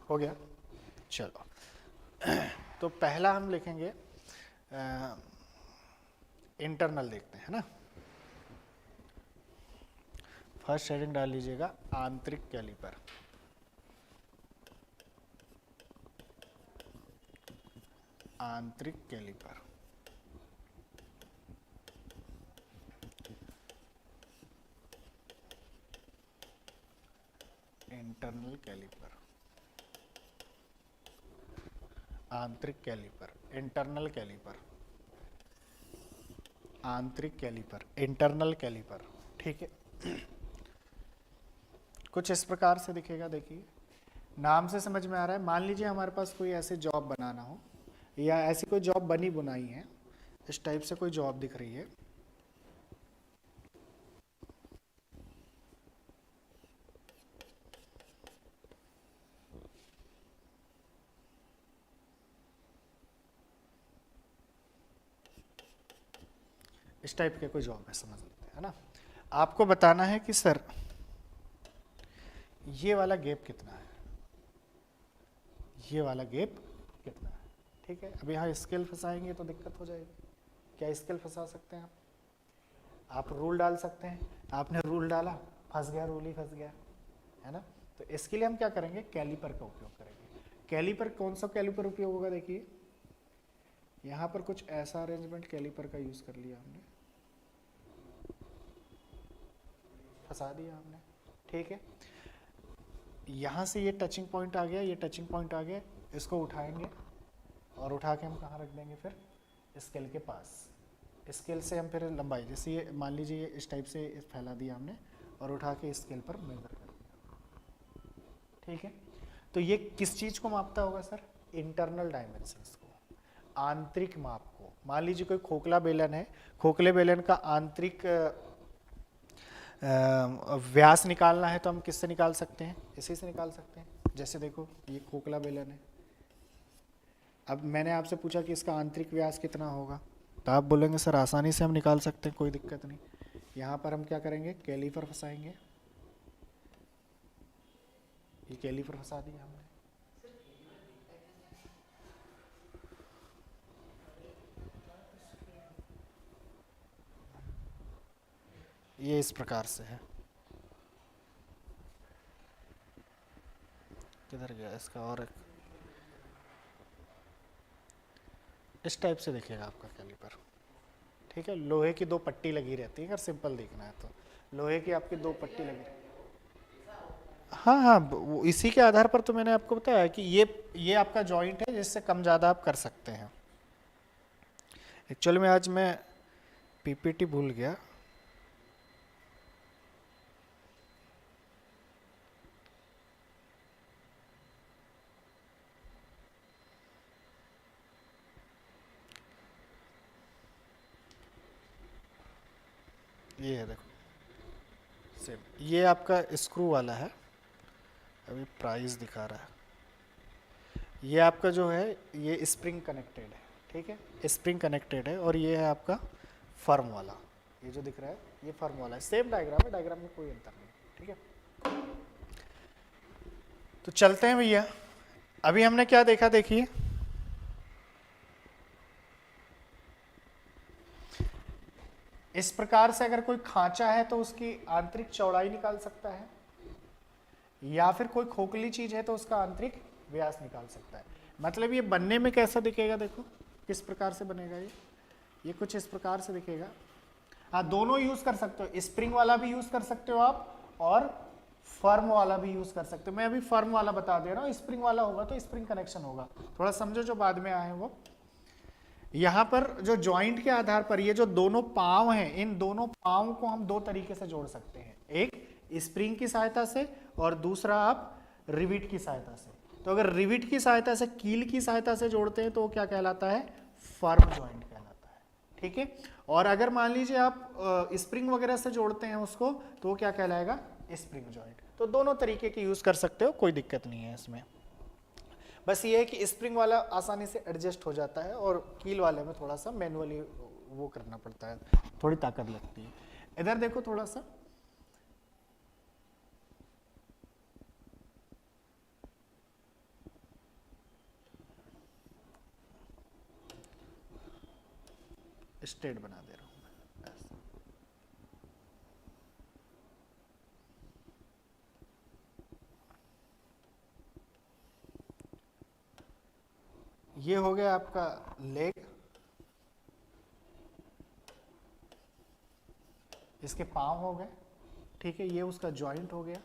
A: हो गया। चलो, तो पहला हम लिखेंगे इंटरनल, देखते हैं ना। फर्स्ट हेडिंग डाल लीजिएगा आंतरिक कैलिपर। आंतरिक कैलिपर, इंटरनल कैलिपर, आंतरिक कैलिपर, इंटरनल कैलिपर, आंतरिक कैलिपर, इंटरनल कैलिपर। ठीक है, कुछ इस प्रकार से दिखेगा। देखिए, नाम से समझ में आ रहा है। मान लीजिए हमारे पास कोई ऐसे जॉब बनाना हो, या ऐसी कोई जॉब बनी बुनाई है, इस टाइप से कोई जॉब दिख रही है। इस टाइप के कोई जॉब है, समझ लेते हैं ना। आपको बताना है कि सर ये वाला गैप कितना है, ये वाला गैप कितना है। ठीक है, अब यहाँ स्केल फंसाएंगे तो दिक्कत हो जाएगी। क्या स्केल फंसा सकते हैं आप रूल डाल सकते हैं। आपने रूल डाला, फंस गया, रूल ही फंस गया, है ना। तो इसके लिए हम क्या करेंगे, कैलिपर का उपयोग करेंगे। कैलिपर, कौन सा कैलिपर उपयोग होगा, देखिए यहाँ पर कुछ ऐसा अरेंजमेंट कैलिपर का यूज कर लिया हमने, फंसा दिया हमने। ठीक है, यहाँ से ये टचिंग पॉइंट आ गया, ये टचिंग पॉइंट आ गया, इसको उठाएंगे और उठा के हम कहाँ रख देंगे, फिर स्केल के पास। स्केल से हम फिर लंबाई, जैसे ये मान लीजिए ये इस टाइप से फैला दिया हमने और उठा के स्केल पर मेजर कर दिया। ठीक है, तो ये किस चीज़ को मापता होगा सर, इंटरनल डायमेंशंस को, आंतरिक माप को। मान लीजिए कोई खोखला बेलन है, खोखले बेलन का आंतरिक व्यास निकालना है तो हम किससे निकाल सकते हैं? इसी से निकाल सकते हैं। जैसे देखो ये खोखला बेलन है, अब मैंने आपसे पूछा कि इसका आंतरिक व्यास कितना होगा, तो आप बोलेंगे सर आसानी से हम निकाल सकते हैं, कोई दिक्कत नहीं। यहाँ पर हम क्या करेंगे, कैलीपर फंसाएंगे, ये कैलीपर फंसा दिया हमने। ये इस प्रकार से है, किधर गया इसका, और एक इस टाइप से दिखेगा आपका कैलीपर। ठीक है, लोहे की दो पट्टी लगी रहती है, अगर सिंपल देखना है तो लोहे की आपकी दो पट्टी लगी रहती है। हाँ हाँ, इसी के आधार पर तो मैंने आपको बताया कि ये आपका जॉइंट है जिससे कम ज़्यादा आप कर सकते हैं। एक्चुअली में आज मैं पीपीटी भूल गया, ये है देखो सेम, ये आपका स्क्रू वाला है, अभी प्राइस दिखा रहा है। ये आपका जो है ये स्प्रिंग कनेक्टेड है, ठीक है, स्प्रिंग कनेक्टेड है, और ये है आपका फर्म वाला, ये जो दिख रहा है ये फर्म वाला है। सेम डायग्राम है, डायग्राम में कोई अंतर नहीं, ठीक है। तो चलते हैं भैया, अभी हमने क्या देखा, देखिए इस प्रकार से अगर कोई खांचा है तो उसकी आंतरिक चौड़ाई निकाल सकता है, या फिर कोई खोखली चीज है तो उसका आंतरिक व्यास निकाल सकता है। मतलब ये बनने में कैसा दिखेगा, देखो किस प्रकार से बनेगा, ये कुछ इस प्रकार से दिखेगा। हाँ, दोनों यूज कर सकते हो, स्प्रिंग वाला भी यूज कर सकते हो आप, और फर्म वाला भी यूज कर सकते हो। मैं अभी फर्म वाला बता दे रहा हूँ, स्प्रिंग वाला होगा तो स्प्रिंग कनेक्शन होगा, थोड़ा समझो जो बाद में आए वो। यहाँ पर जो जॉइंट के आधार पर ये जो दोनों पांव हैं, इन दोनों पांव को हम दो तरीके से जोड़ सकते हैं, एक स्प्रिंग की सहायता से और दूसरा आप रिविट की सहायता से। तो अगर रिविट की सहायता से, कील की सहायता से जोड़ते हैं तो वो क्या कहलाता है, फर्म जॉइंट कहलाता है, ठीक है। और अगर मान लीजिए आप स्प्रिंग वगैरह से जोड़ते हैं उसको तो वो क्या कहलाएगा, स्प्रिंग जॉइंट। तो दोनों तरीके के यूज कर सकते हो, कोई दिक्कत नहीं है इसमें। बस ये है कि स्प्रिंग वाला आसानी से एडजस्ट हो जाता है और कील वाले में थोड़ा सा मैनुअली वो करना पड़ता है, थोड़ी ताकत लगती है। इधर देखो थोड़ा सा, स्ट्रेट बना दे रहा हूं मैं ऐसा। ये हो गया आपका लेग, इसके पांव हो गए, ठीक है, ये उसका जॉइंट हो गया,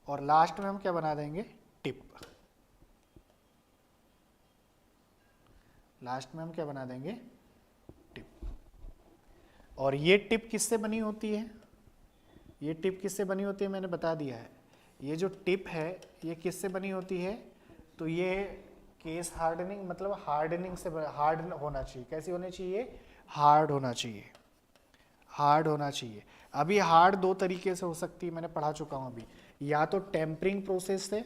A: और लास्ट में हम क्या बना देंगे, टिप। लास्ट में हम क्या बना देंगे, टिप। और ये टिप किससे बनी होती है, ये टिप किससे बनी होती है मैंने बता दिया है। ये जो टिप है ये किससे बनी होती है, तो ये केस हार्डनिंग, मतलब हार्डनिंग से, हार्ड होना चाहिए। कैसी होनी चाहिए, हार्ड होना चाहिए, हार्ड होना चाहिए। अभी हार्ड दो तरीके से हो सकती है, मैंने पढ़ा चुका हूं अभी, या तो टेम्परिंग प्रोसेस से,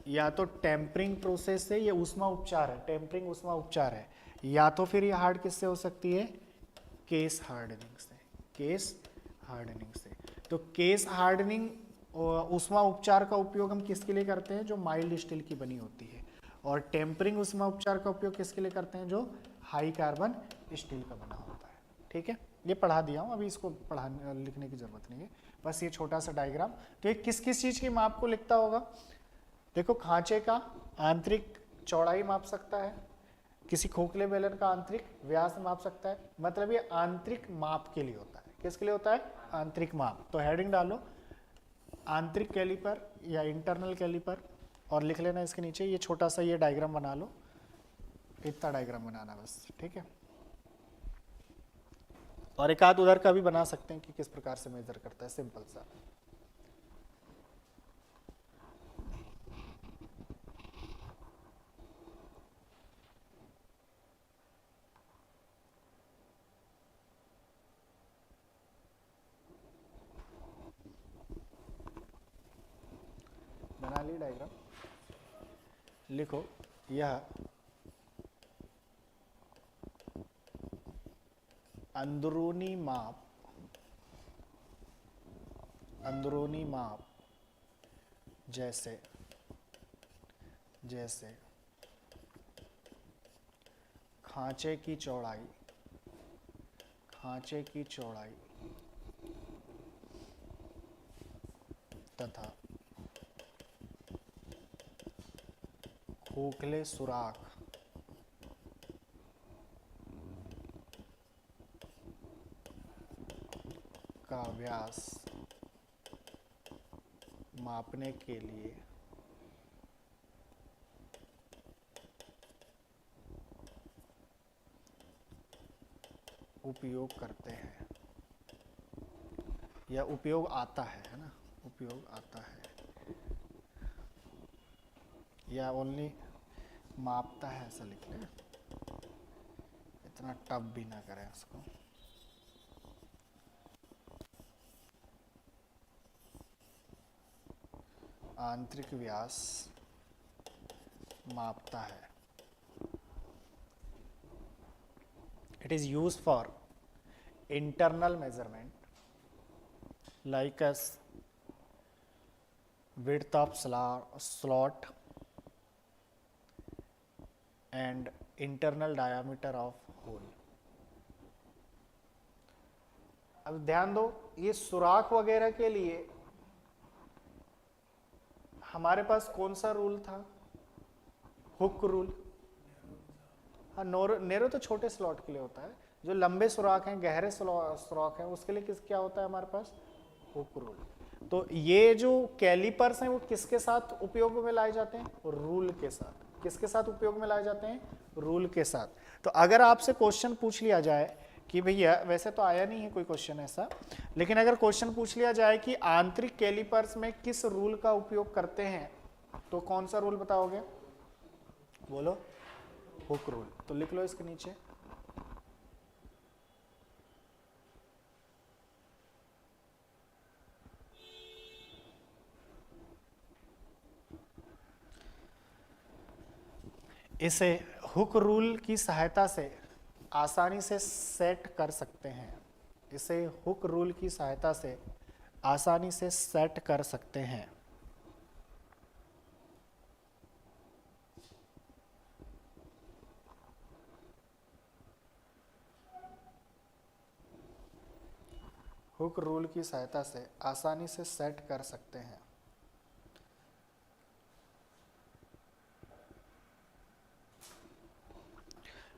A: या तो टेम्परिंग प्रोसेस से, ये ऊष्मा उपचार है, टेम्परिंग ऊष्मा उपचार है, या तो फिर ये हार्ड किससे हो सकती है, केस हार्डनिंग से, केस हार्डनिंग से। तो केस हार्डनिंग ऊष्मा उपचार का उपयोग हम किसके लिए करते हैं, जो माइल्ड स्टील की बनी होती है, और टेम्परिंग ऊष्मा उपचार का उपयोग किसके लिए करते हैं, जो हाई कार्बन स्टील का बना होता है, ठीक है। ये पढ़ा दिया हूँ, अभी इसको लिखने की जरूरत नहीं है, बस ये छोटा सा डायग्राम। तो ये किस किस चीज की माप को लिखता होगा, देखो खांचे का आंतरिक चौड़ाई माप सकता है, किसी खोखले बेलन का आंतरिक व्यास माप सकता है, मतलब ये आंतरिक माप के लिए होता है। किसके लिए होता है, आंतरिक माप। तो हेडिंग डालो आंतरिक कैलीपर या इंटरनल कैलीपर, और लिख लेना इसके नीचे, ये छोटा सा ये डायग्राम बना लो, इतना डायग्राम बनाना बस, ठीक है। और एक आध उधर का भी बना सकते हैं कि किस प्रकार से मेजर करता है, सिंपल सा। बना ली डायग्राम, लिखो यह अंदरूनी माप जैसे खांचे की चौड़ाई तथा खोखले सुराख का व्यास मापने के लिए उपयोग करते हैं या उपयोग आता है ना, उपयोग आता है या ओनली मापता है, ऐसा लिख लें, इतना टफ भी ना करें इसको। आंतरिक व्यास मापता है। It is used for internal measurement like as width of slot and internal diameter of hole। अब ध्यान दो, ये सुराख वगैरह के लिए हमारे पास कौन सा रूल था? Hook rule. हाँ, नेरो तो छोटे स्लॉट के लिए होता है, जो लंबे सुराख हैं, गहरे सुराख हैं, उसके लिए क्या होता है हमारे पास? Hook rule. तो ये जो कैलिपर्स हैं वो किसके साथ उपयोग में लाए जाते हैं? रूल के साथ। किसके साथ उपयोग में लाए जाते हैं? रूल के साथ। तो अगर आपसे क्वेश्चन पूछ लिया जाए कि भैया, वैसे तो आया नहीं है कोई क्वेश्चन ऐसा, लेकिन अगर क्वेश्चन पूछ लिया जाए कि आंतरिक कैलिपर्स में किस रूल का उपयोग करते हैं, तो कौन सा रूल बताओगे? बोलो। Hook rule. तो लिख लो इसके नीचे। इसे हुक रूल की सहायता से आसानी से सेट कर सकते हैं। इसे हुक रूल की सहायता से आसानी से सेट कर सकते हैं। हुक रूल की सहायता से आसानी से सेट कर सकते हैं।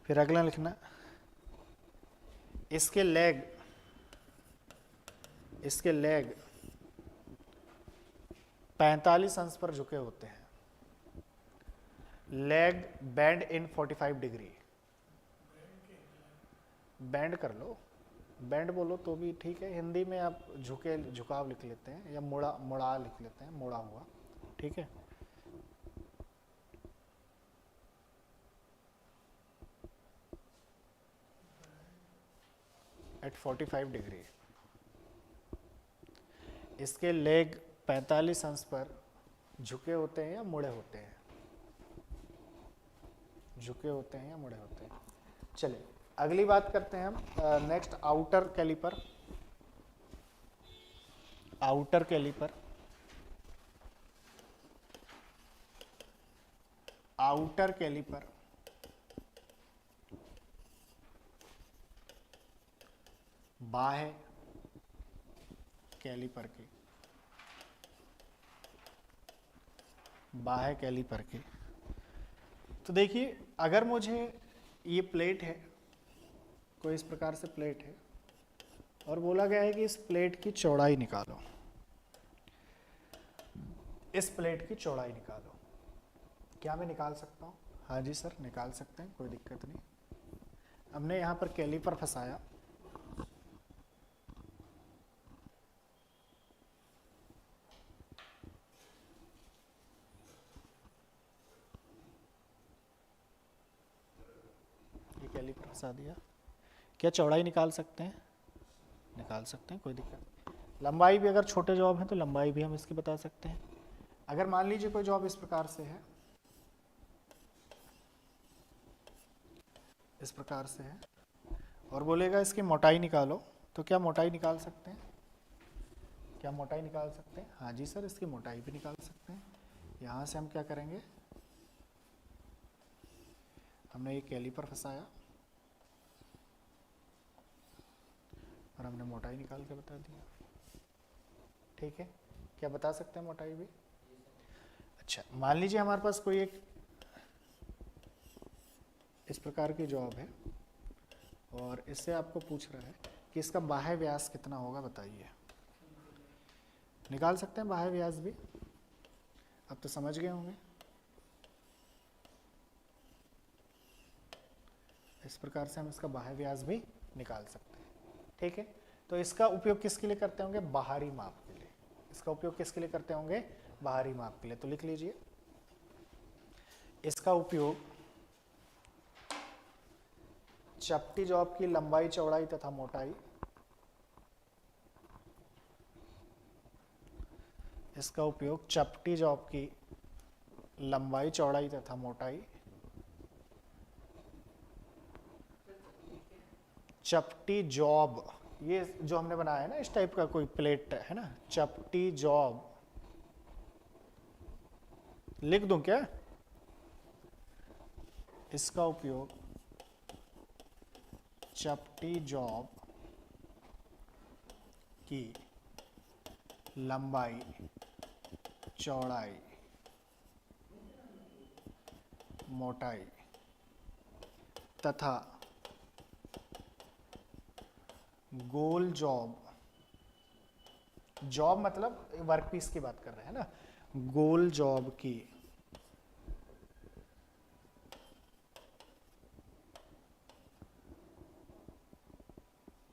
A: फिर अगला लिखना, इसके लेग 45 अंश पर झुके होते हैं। लेग बेंड इन 45 डिग्री। बेंड कर लो, बेंड बोलो तो भी ठीक है, हिंदी में आप झुकाव लिख लेते हैं या मुड़ा लिख लेते हैं, मुड़ा हुआ, ठीक है। Eight 45 degree. इसके लेग 45 अंश पर झुके होते हैं या मुड़े होते हैं? झुके होते हैं या मुड़े होते हैं। चलिए अगली बात करते हैं हम। Next, outer caliper. Outer caliper, outer caliper बाह्य कैलिपर के, बाह्य कैलिपर के। तो देखिए, अगर मुझे ये प्लेट है, कोई इस प्रकार से प्लेट है, और बोला गया है कि इस प्लेट की चौड़ाई निकालो, इस प्लेट की चौड़ाई निकालो, क्या मैं निकाल सकता हूँ? हाँ जी सर, निकाल सकते हैं, कोई दिक्कत नहीं। हमने यहाँ पर कैलिपर फंसाया, ये कैलिपर फंसा दिया। क्या चौड़ाई निकाल सकते हैं? निकाल सकते हैं, कोई दिक्कत नहीं। लंबाई भी, अगर छोटे जॉब है तो लंबाई भी हम इसकी बता सकते हैं। अगर मान लीजिए कोई जॉब इस प्रकार से है, इस प्रकार से है, और बोलेगा इसकी मोटाई निकालो, तो क्या मोटाई निकाल सकते हैं? क्या मोटाई निकाल सकते हैं? हाँ जी सर, इसकी मोटाई भी निकाल सकते हैं। यहाँ से हम क्या करेंगे, हमने ये कैलीपर फंसाया और हमने मोटाई निकाल के बता दिया। ठीक है, क्या बता सकते हैं मोटाई भी? अच्छा, मान लीजिए हमारे पास कोई एक इस प्रकार की जॉब है और इससे आपको पूछ रहा है कि इसका बाह्य व्यास कितना होगा, बताइए। निकाल सकते हैं बाह्य व्यास भी? अब तो समझ गए होंगे। इस प्रकार से हम इसका बाह्य व्यास भी निकाल सकते हैं। ठीक है, तो इसका उपयोग किसके लिए करते होंगे? बाहरी माप के लिए। इसका उपयोग किसके लिए करते होंगे? बाहरी माप के लिए। तो लिख लीजिए, इसका उपयोग चपटी जॉब की लंबाई, चौड़ाई तथा मोटाई, इसका उपयोग चपटी जॉब की लंबाई, चौड़ाई तथा मोटाई, चपटी जॉब, ये जो हमने बनाया है ना, इस टाइप का कोई प्लेट है ना, चपटी जॉब, लिख दूं क्या? इसका उपयोग चपटी जॉब की लंबाई, चौड़ाई, मोटाई तथा गोल जॉब, जॉब मतलब वर्कपीस की बात कर रहे हैं ना, गोल जॉब की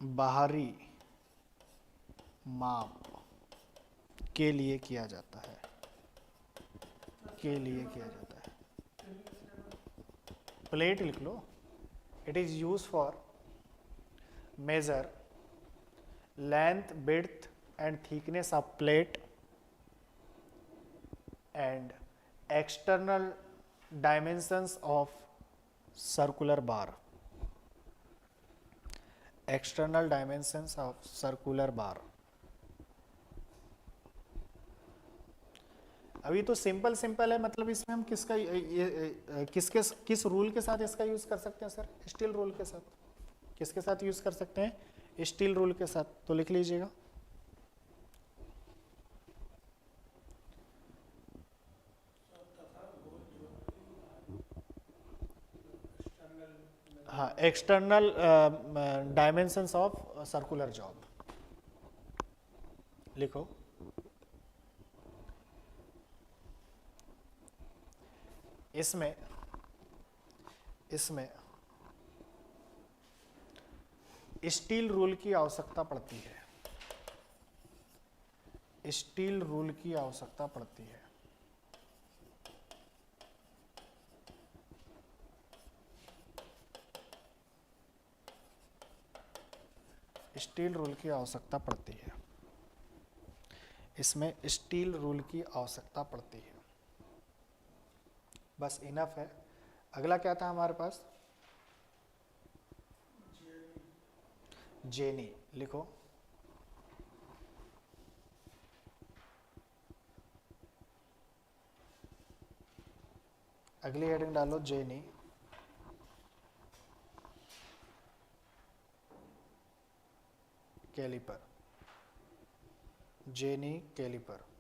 A: बाहरी माप के लिए किया जाता है, के लिए किया जाता है। प्लेट लिख लो, it is use for measure length, width and thickness of plate and external dimensions of circular bar, external dimensions of circular bar। अभी तो सिंपल सिंपल है, मतलब इसमें हम किसका किस रूल के साथ इसका यूज कर सकते हैं सर? स्टील रूल के साथ। किसके साथ यूज कर सकते हैं? स्टील रूल के साथ। तो लिख लीजिएगा, हाँ, external dimensions of circular job लिखो। इसमें स्टील रूल की आवश्यकता पड़ती है, स्टील रूल की आवश्यकता पड़ती है। स्टील रूल की आवश्यकता पड़ती है, इसमें स्टील रूल की आवश्यकता पड़ती है। बस इनफ है। अगला क्या था हमारे पास? जेनी लिखो। अगली हेडिंग डालो, jenny. Caliper, jenny caliper.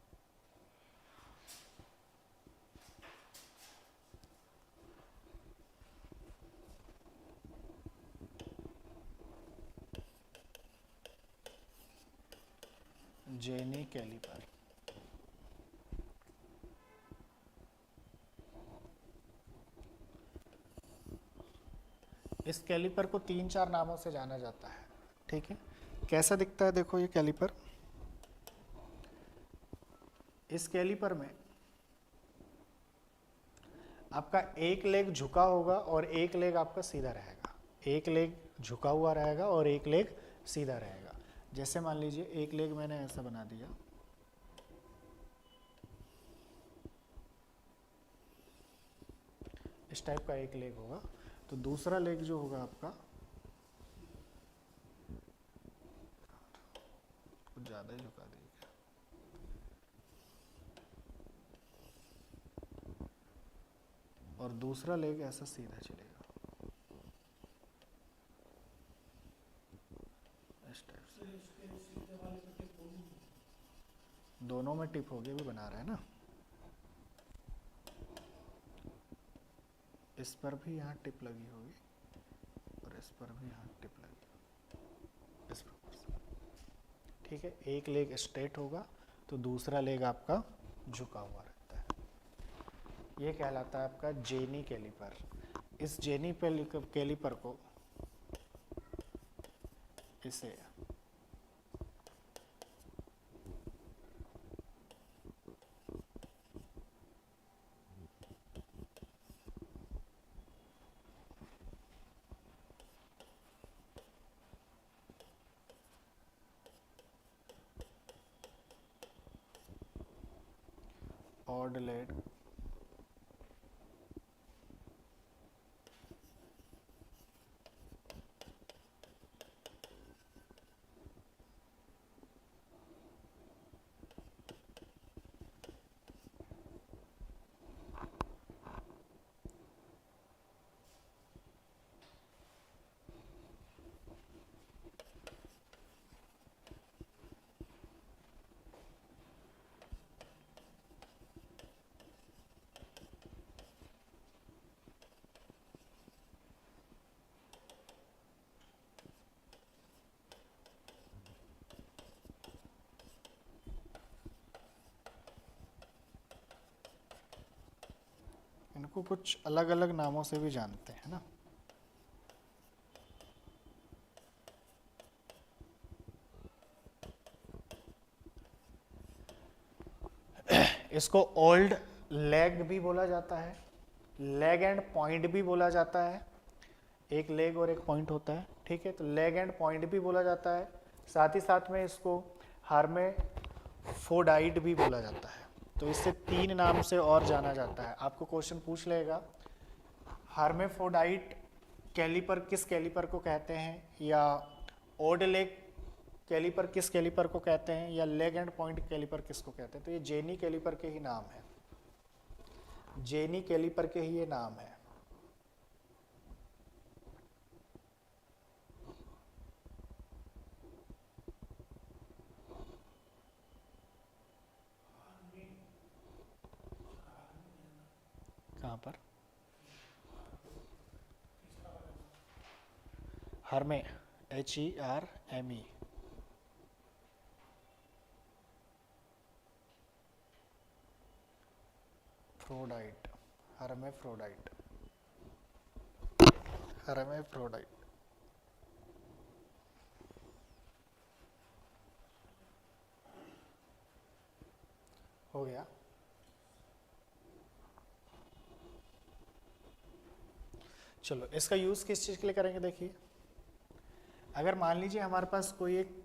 A: Jenny caliper. इस कैलिपर को 3-4 नामों से जाना जाता है। ठीक है, कैसा दिखता है देखो ये कैलिपर। इस कैलिपर में आपका एक लेग झुका होगा और एक लेग आपका सीधा रहेगा। एक लेग झुका हुआ रहेगा और एक लेग सीधा रहेगा। जैसे मान लीजिए एक लेग मैंने ऐसा बना दिया, इस टाइप का एक लेग होगा। तो दूसरा लेग जो होगा आपका कुछ ज़्यादा ही झुका देगा, और दूसरा लेग ऐसा सीधा चलेगा इस टाइप से। दोनों में टिप होगी, भी बना रहा है ना। इस पर भी यहाँ टिप लगी होगी और इस पर भी यहाँ टिप लगी होगी, इस प्रकार से। ठीक है, एक लेग स्ट्रेट होगा तो दूसरा लेग आपका झुका हुआ रहता है। ये कहलाता है आपका जेनी कैलिपर। इस जेनी कैलिपर को इसे ऑड लेग इनको कुछ अलग अलग नामों से भी जानते हैं ना। इसको ओल्ड लेग भी बोला जाता है, लेग एंड पॉइंट भी बोला जाता है। एक लेग और एक पॉइंट होता है, ठीक है, तो लेग एंड पॉइंट भी बोला जाता है। साथ ही साथ में इसको हार्मेफोडाइट भी बोला जाता है। तो इससे 3 नाम से और जाना जाता है। आपको क्वेश्चन पूछ लेगा हार्मेफोडाइट कैलिपर किस कैलिपर को कहते हैं, या ओड लेग कैलिपर किस कैलिपर को कहते हैं, या लेग एंड पॉइंट कैलिपर किसको कहते हैं। तो ये जेनी कैलिपर के ही नाम है, जेनी कैलिपर के ही ये नाम है। कहाँ पर? हर्मे, HERME। फ्रोडाइट, हर्मेफ्रोडाइट, हर्मेफ्रोडाइट। हो गया। चलो, इसका यूज किस चीज के लिए करेंगे? देखिए, अगर मान लीजिए हमारे पास कोई एक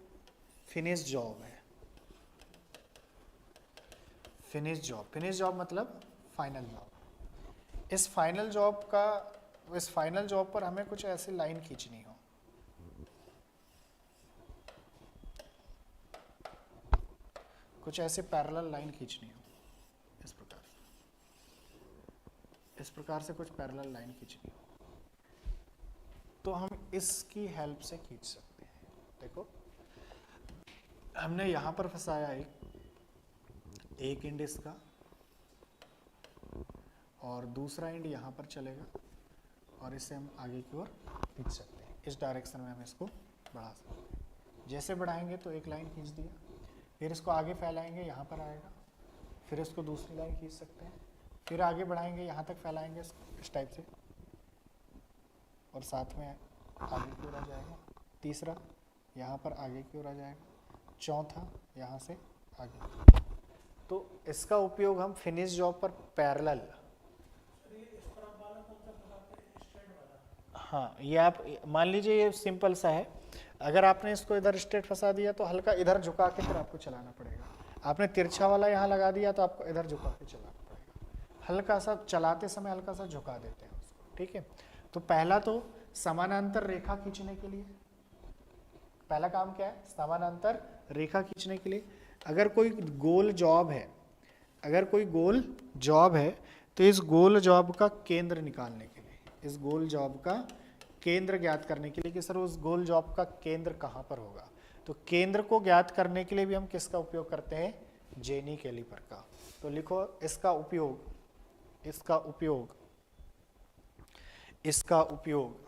A: फिनिश जॉब है, फिनिश जॉब मतलब फाइनल जॉब। इस फाइनल जॉब पर हमें कुछ ऐसी लाइन खींचनी हो, कुछ ऐसे पैरेलल लाइन खींचनी हो, इस प्रकार से कुछ पैरेलल लाइन खींचनी हो, तो हम इसकी हेल्प से खींच सकते हैं। देखो, हमने यहाँ पर फंसाया एक एंड इसका, और दूसरा एंड यहाँ पर चलेगा, और इसे हम आगे की ओर खींच सकते हैं। इस डायरेक्शन में हम इसको बढ़ा सकते हैं। जैसे बढ़ाएंगे तो एक लाइन खींच दिया, फिर इसको आगे फैलाएंगे, यहाँ पर आएगा, फिर इसको दूसरी लाइन खींच सकते हैं, फिर आगे बढ़ाएंगे, यहाँ तक फैलाएंगे इस टाइप से, और साथ में आगे की ओर आ जाएगा। तीसरा यहाँ पर आगे की ओर आ जाएगा, चौथा यहाँ से आगे। तो इसका उपयोग हम फिनिश जॉब पर पैरेलल, हाँ, ये आप मान लीजिए ये सिंपल सा है। अगर आपने इसको इधर स्ट्रेट फंसा दिया तो हल्का इधर झुका के फिर आपको चलाना पड़ेगा। आपने तिरछा वाला यहाँ लगा दिया तो आपको इधर झुका के चलाना पड़ेगा। हल्का सा चलाते समय हल्का सा झुका देते हैं, ठीक है। तो पहला तो समानांतर रेखा खींचने के लिए, पहला काम क्या है, समानांतर रेखा खींचने के लिए। अगर कोई गोल जॉब है, अगर कोई गोल जॉब है तो इस गोल जॉब का केंद्र निकालने के लिए, इस गोल जॉब का केंद्र ज्ञात करने के लिए कि सर उस गोल जॉब का केंद्र कहाँ पर होगा, तो केंद्र को ज्ञात करने के लिए भी हम किसका उपयोग करते हैं, जेनी कैलिपर का। तो लिखो इसका उपयोग, इसका उपयोग, इसका उपयोग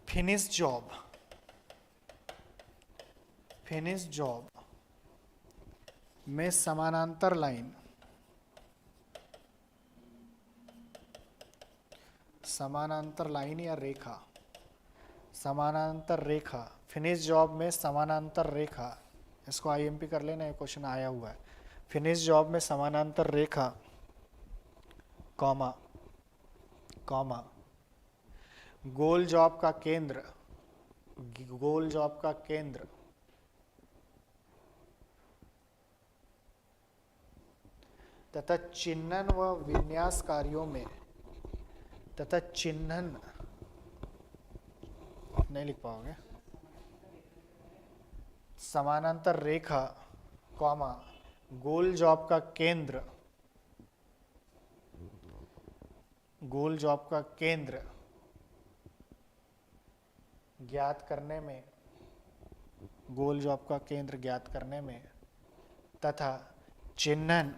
A: फिनिश जॉब, फिनिश जॉब में समानांतर लाइन, समानांतर लाइन या रेखा, समानांतर रेखा, फिनिश जॉब में समानांतर रेखा, इसको आईएमपी कर लेना, ये क्वेश्चन आया हुआ है। फिनिश जॉब में समानांतर रेखा कॉमा कॉमा गोल जॉब का केंद्र, गोल जॉब का केंद्र तथा चिन्हन व विन्यास कार्यों में, तथा चिन्हन नहीं लिख पाओगे, समानांतर रेखा कॉमा गोल जॉब का केंद्र, गोल जॉब का केंद्र ज्ञात करने में, गोल जॉब का केंद्र ज्ञात करने में तथा चिन्हन,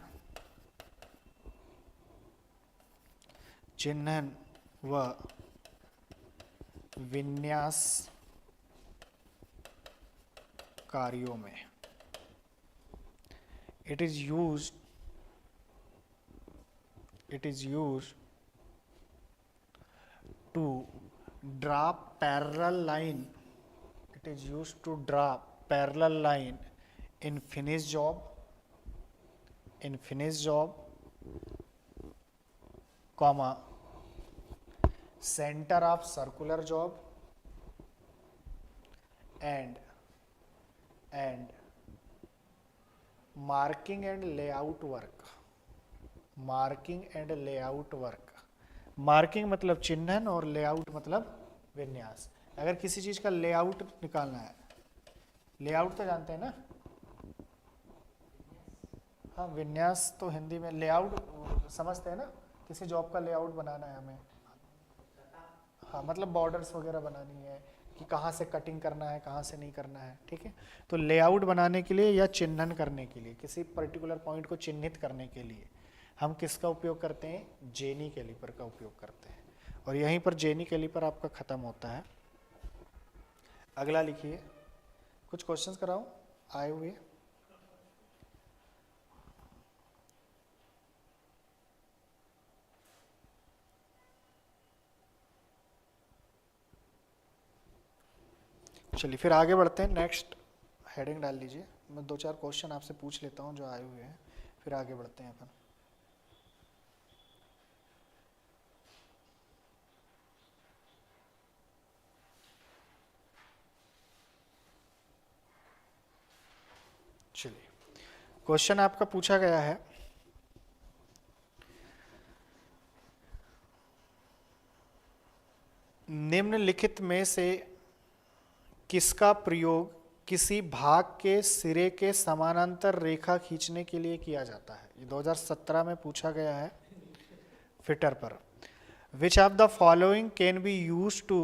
A: चिन्हन व विन्यास कार्यों में it is used to draw parallel line, it is used to draw parallel line in finish job, in finish job comma center of circular job and marking and layout work, marking and layout work, marking मतलब चिन्हन और लेआउट मतलब विन्यास। अगर किसी चीज का लेआउट निकालना है, लेआउट तो जानते हैं ना, हाँ विन्यास तो हिंदी में, लेआउट समझते हैं ना, किसी जॉब का लेआउट बनाना है हमें, हाँ मतलब बॉर्डर्स वगैरह बनानी है कि कहाँ से कटिंग करना है, कहाँ से नहीं करना है, ठीक है। तो लेआउट बनाने के लिए या चिन्हन करने के लिए, किसी पर्टिकुलर पॉइंट को चिन्हित करने के लिए हम किसका उपयोग करते हैं, जेनी कैलिपर का उपयोग करते हैं। और यहीं पर जेनी कैलिपर आपका खत्म होता है। अगला लिखिए, कुछ क्वेश्चंस कराओ आए हुए। चलिए फिर आगे बढ़ते हैं, नेक्स्ट हेडिंग डाल लीजिए। मैं दो चार क्वेश्चन आपसे पूछ लेता हूँ जो आए हुए हैं, फिर आगे बढ़ते हैं अपन। चलिए क्वेश्चन आपका पूछा गया है, निम्नलिखित में से किसका प्रयोग किसी भाग के सिरे के समानांतर रेखा खींचने के लिए किया जाता है। ये 2017 में पूछा गया है फिटर पर। Which of the following can be use to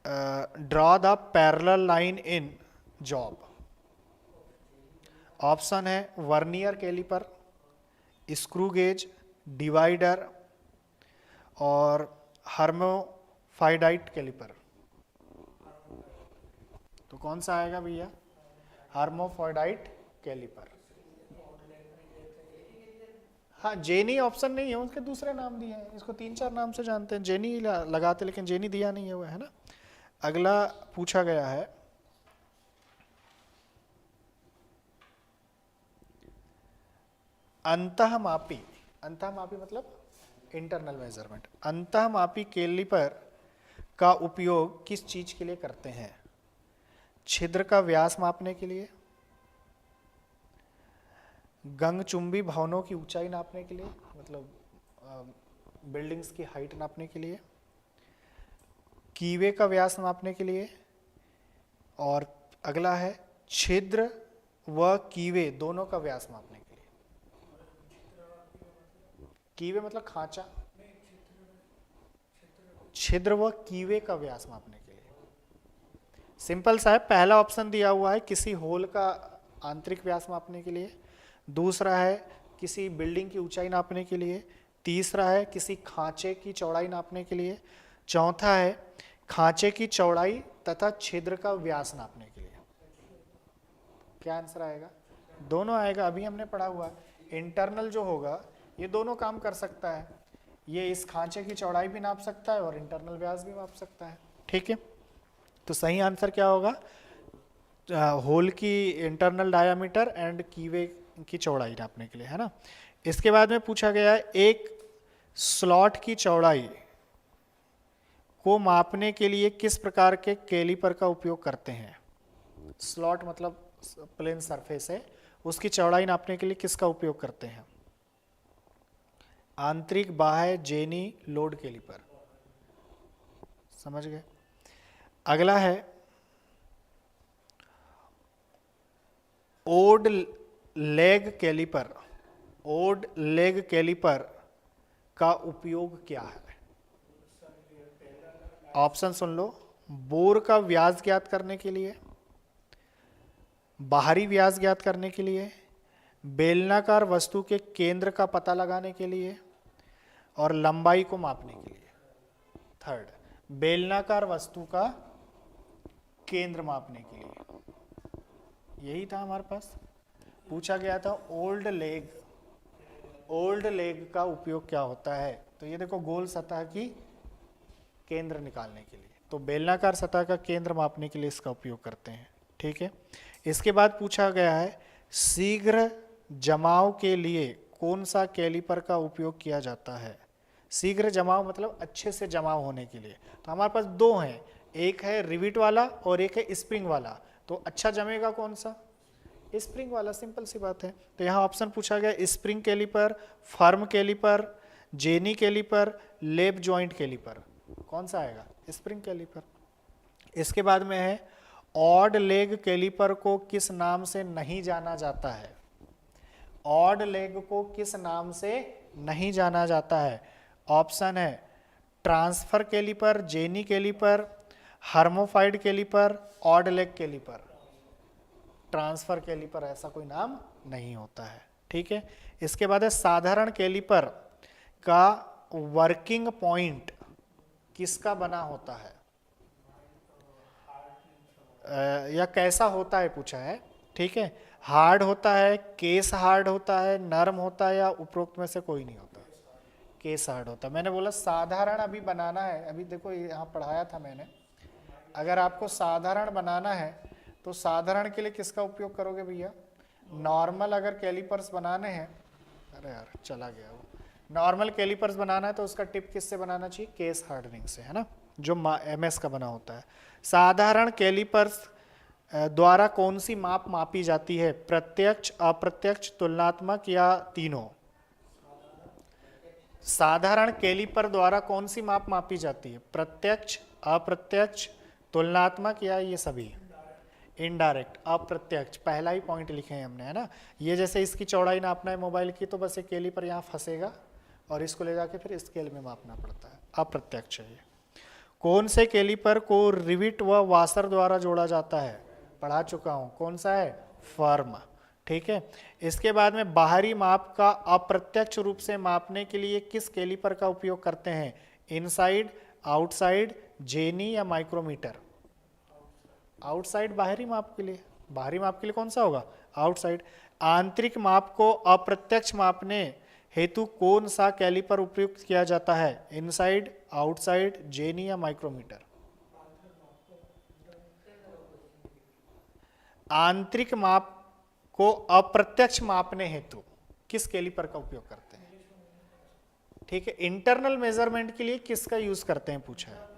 A: draw the parallel line in job. Option है vernier caliper, screw gauge, divider और हर्मोफाइडाइट कैलिपर। तो कौन सा आएगा भैया, हर्मोफाइडाइट कैलिपर। हाँ जेनी ऑप्शन नहीं है, उसके दूसरे नाम दिए हैं, इसको 3-4 नाम से जानते हैं, जेनी लगाते लेकिन जेनी दिया नहीं है वो, है ना। अगला पूछा गया है, अंतःमापी, अंतःमापी मतलब इंटरनल मेजरमेंट, अंतःमापी कैलिपर का उपयोग किस चीज के लिए करते हैं। छिद्र का व्यास मापने के लिए, गगनचुंबी भवनों की ऊंचाई नापने के लिए, मतलब बिल्डिंग्स की हाइट नापने के लिए, कीवे का व्यास नापने के लिए, और अगला है छिद्र व कीवे दोनों का व्यास नापने के लिए। कीवे मतलब खांचा, छिद्र व कीवे का व्यास मापने के लिए। सिंपल सा है, पहला ऑप्शन दिया हुआ है किसी होल का आंतरिक व्यास मापने के लिए, दूसरा है किसी बिल्डिंग की ऊंचाई नापने के लिए, तीसरा है किसी खांचे की चौड़ाई नापने के लिए, चौथा है खांचे की चौड़ाई तथा छिद्र का व्यास नापने के लिए। क्या आंसर आएगा? दोनों आएगा, अभी हमने पढ़ा हुआ है। इंटरनल जो होगा ये दोनों काम कर सकता है, ये इस खांचे की चौड़ाई भी नाप सकता है और इंटरनल व्यास भी नाप सकता है। ठीक है, तो सही आंसर क्या होगा? होल की इंटरनल डायामीटर एंड कीवे की चौड़ाई नापने के लिए, है ना। इसके बाद में पूछा गया है एक स्लॉट की चौड़ाई को मापने के लिए किस प्रकार के कैलिपर का उपयोग करते हैं। स्लॉट मतलब प्लेन सरफेस है, उसकी चौड़ाई नापने के लिए किसका उपयोग करते हैं? आंतरिक, बाह्य, जेनी, लोड कैलिपर। समझ गए? अगला है odd leg caliper. Odd leg caliper का उपयोग क्या है? ऑप्शन सुन लो। बोर का व्यास ज्ञात करने के लिए, बाहरी व्यास ज्ञात करने के लिए, बेलनाकार वस्तु के केंद्र का पता लगाने के लिए, और लंबाई को मापने के लिए। थर्ड, बेलनाकार वस्तु का केंद्र मापने के लिए। यही था हमारे पास, पूछा गया था ओल्ड लेग। ओल्ड लेग का उपयोग क्या होता है? तो ये देखो, गोल सतह की केंद्र निकालने के लिए, तो बेलनाकार सतह का केंद्र मापने के लिए इसका उपयोग करते हैं। ठीक है, इसके बाद पूछा गया है शीघ्र जमाव के लिए कौन सा कैलिपर का उपयोग किया जाता है। शीघ्र जमाव मतलब अच्छे से जमाव होने के लिए। तो हमारे पास दो हैं, एक है रिविट वाला और एक है स्प्रिंग वाला। तो अच्छा जमेगा कौन सा? स्प्रिंग वाला, सिंपल सी बात है। तो यहाँ ऑप्शन पूछा गया spring caliper, firm caliper, jenny caliper, lap joint caliper. कौन सा आएगा? Spring caliper. इसके बाद में है ऑड लेग कैलिपर को किस नाम से नहीं जाना जाता है। ऑड लेग को किस नाम से नहीं जाना जाता है? ऑप्शन है transfer caliper, jenny caliper, hermaphrodite caliper, odd leg caliper. Transfer caliper ऐसा कोई नाम नहीं होता है। ठीक है, इसके बाद है साधारण कैलिपर का वर्किंग पॉइंट किसका बना होता है या कैसा होता है पूछा है। ठीक है, हार्ड होता है, केस हार्ड होता है, नरम होता है, या उपरोक्त में से कोई नहीं होता? केस हार्ड होता है। मैंने बोला साधारण अभी बनाना है, अभी देखो यहाँ पढ़ाया था मैंने। अगर आपको साधारण बनाना है तो साधारण के लिए किसका उपयोग करोगे भैया? नॉर्मल अगर कैलिपर्स बनाने हैं, अरे यार चला गया वो, नॉर्मल कैलिपर्स बनाना है तो उसका टिप किससे बनाना चाहिए? केस हार्डनिंग से, है ना, जो MS का बना होता है। साधारण कैलिपर्स द्वारा कौन सी माप मापी जाती है? प्रत्यक्ष, अप्रत्यक्ष, तुलनात्मक या तीनों? साधारण कैलिपर द्वारा कौन सी माप मापी जाती है? प्रत्यक्ष, अप्रत्यक्ष, तुलनात्मक या ये सभी? इनडायरेक्ट, अप्रत्यक्ष। पहला ही पॉइंट लिखे हैं हमने, है ना। ये जैसे इसकी चौड़ाई नापना है मोबाइल की, तो बस एक कैलिपर यहाँ फंसेगा और इसको ले जाके फिर स्केल में मापना पड़ता है। अप्रत्यक्ष है ये। कौन से कैलिपर को रिविट व वाशर द्वारा जोड़ा जाता है? पढ़ा चुका हूँ, कौन सा है? फर्म। ठीक है, इसके बाद में बाहरी माप का अप्रत्यक्ष रूप से मापने के लिए किस कैलिपर का उपयोग करते हैं? इनसाइड, आउटसाइड, जेनी या माइक्रोमीटर? आउटसाइड बाहरी माप के लिए। बाहरी माप के लिए कौन सा होगा? आउटसाइड। आंतरिक माप को अप्रत्यक्ष मापने हेतु कौन सा कैलिपर उपयुक्त किया जाता है? इनसाइड, आउटसाइड, जेनी या माइक्रोमीटर? आंतरिक माप को अप्रत्यक्ष मापने हेतु किस कैलिपर का उपयोग करते हैं? ठीक है, इंटरनल मेजरमेंट के लिए किसका यूज करते हैं पूछा है।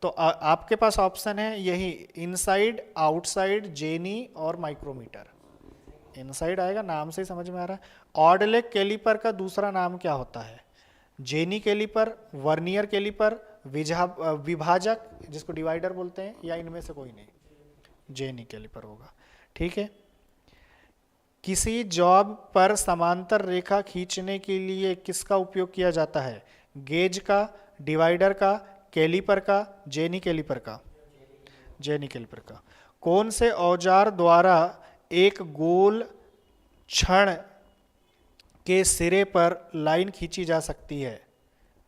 A: तो आपके पास ऑप्शन है यही, इनसाइड, आउटसाइड, जेनी और माइक्रोमीटर। इनसाइड आएगा, नाम से ही समझ में आ रहा है। ऑड लेग कैलिपर का दूसरा नाम क्या होता है? जेनी कैलिपर, वर्नियर कैलिपर, विभाजक जिसको डिवाइडर बोलते हैं, या इनमें से कोई नहीं? जेनी कैलिपर होगा। ठीक है। किसी जॉब पर समांतर रेखा खींचने के लिए किसका उपयोग किया जाता है? गेज का, डिवाइडर का, कैलिपर का, जेनी कैलिपर का? जेनी कैलिपर का। कौन से औजार द्वारा एक गोल छड़ के सिरे पर लाइन खींची जा सकती है?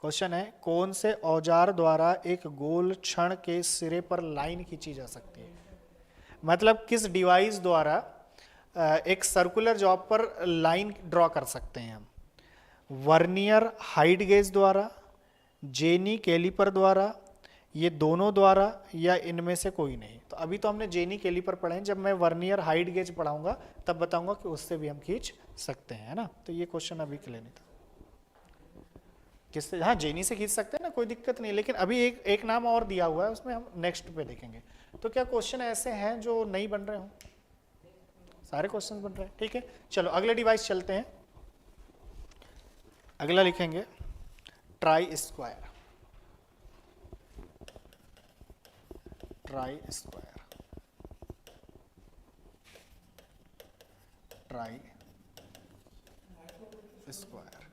A: क्वेश्चन है, कौन से औजार द्वारा एक गोल छड़ के सिरे पर लाइन खींची जा सकती है? मतलब किस डिवाइस द्वारा एक सर्कुलर जॉब पर लाइन ड्रॉ कर सकते हैं हम? वर्नियर हाइट गेज द्वारा, जेनी कैलिपर द्वारा, ये दोनों द्वारा, या इनमें से कोई नहीं? तो अभी तो हमने जेनी कैलिपर पढ़े हैं, जब मैं वर्नियर हाइट गेज पढ़ाऊंगा तब बताऊंगा कि उससे भी हम खींच सकते हैं, है ना। तो ये क्वेश्चन अभी के लिए नहीं था। किससे? हाँ, जेनी से खींच सकते हैं ना, कोई दिक्कत नहीं, लेकिन अभी एक नाम और दिया हुआ है, उसमें हम नेक्स्ट पे देखेंगे। तो क्या क्वेश्चन ऐसे हैं जो नहीं बन रहे हों? सारे क्वेश्चन बन रहे हैं। ठीक है, चलो अगले डिवाइस चलते हैं। अगला लिखेंगे try square. Try square, try square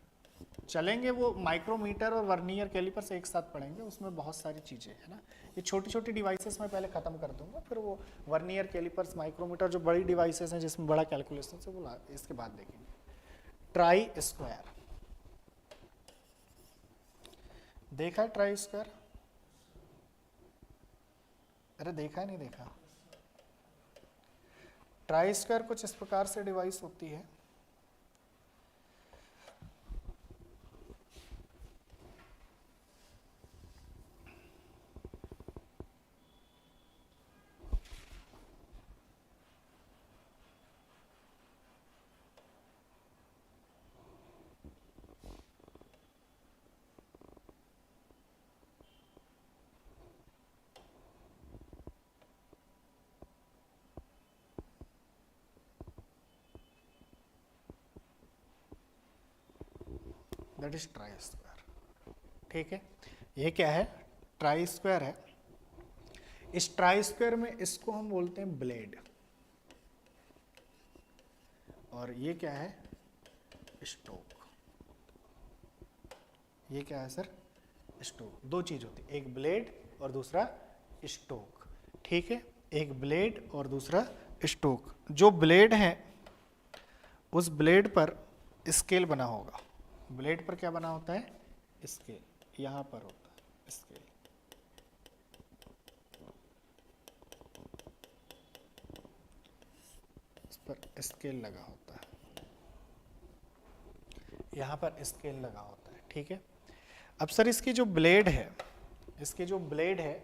A: चलेंगे। वो माइक्रोमीटर और वर्नियर कैलिपर से एक साथ पढ़ेंगे, उसमें बहुत सारी चीज़ें है ना। ये छोटी छोटी डिवाइसेस मैं पहले ख़त्म कर दूंगा, फिर वो वर्नियर कैलिपर्स, माइक्रोमीटर, जो बड़ी डिवाइसेस हैं जिसमें बड़ा कैलकुलेशन से, वो इसके बाद देखेंगे। ट्राई स्क्वायर देखा है? ट्राई स्क्वायर, अरे देखा है नहीं देखा? ट्राई स्क्वायर कुछ इस प्रकार से डिवाइस होती है। That is try square. ठीक है, ये क्या है? ट्राई स्क्वायर है। इस ट्राई स्क्वायर में इसको हम बोलते हैं ब्लेड, और ये क्या है? स्टोक। ये क्या है सर? स्टोक। दो चीज होती है, एक ब्लेड और दूसरा स्टोक। ठीक है, एक ब्लेड और दूसरा स्टोक। जो ब्लेड है उस ब्लेड पर स्केल बना होगा। ब्लेड पर क्या बना होता है? स्केल। यहां पर होता है स्केल। इस पर स्केल लगा होता है, यहां पर स्केल लगा होता है। ठीक है, अब सर इसकी जो ब्लेड है, इसकी जो ब्लेड है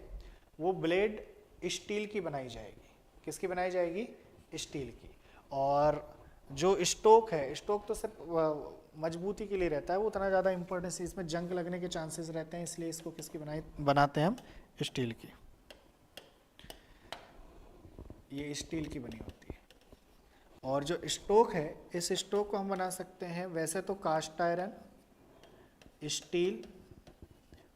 A: वो ब्लेड स्टील की बनाई जाएगी। किसकी बनाई जाएगी? स्टील की। और जो स्टोक है, स्टोक तो सिर्फ मजबूती के लिए रहता है, वो उतना ज़्यादा इंपॉर्टेंस, इसमें जंग लगने के चांसेस रहते हैं, इसलिए इसको किसकी बनाते हैं हम? स्टील की। ये स्टील की बनी होती है। और जो स्टोक है, इस स्टोक को हम बना सकते हैं वैसे तो कास्ट आयरन, स्टील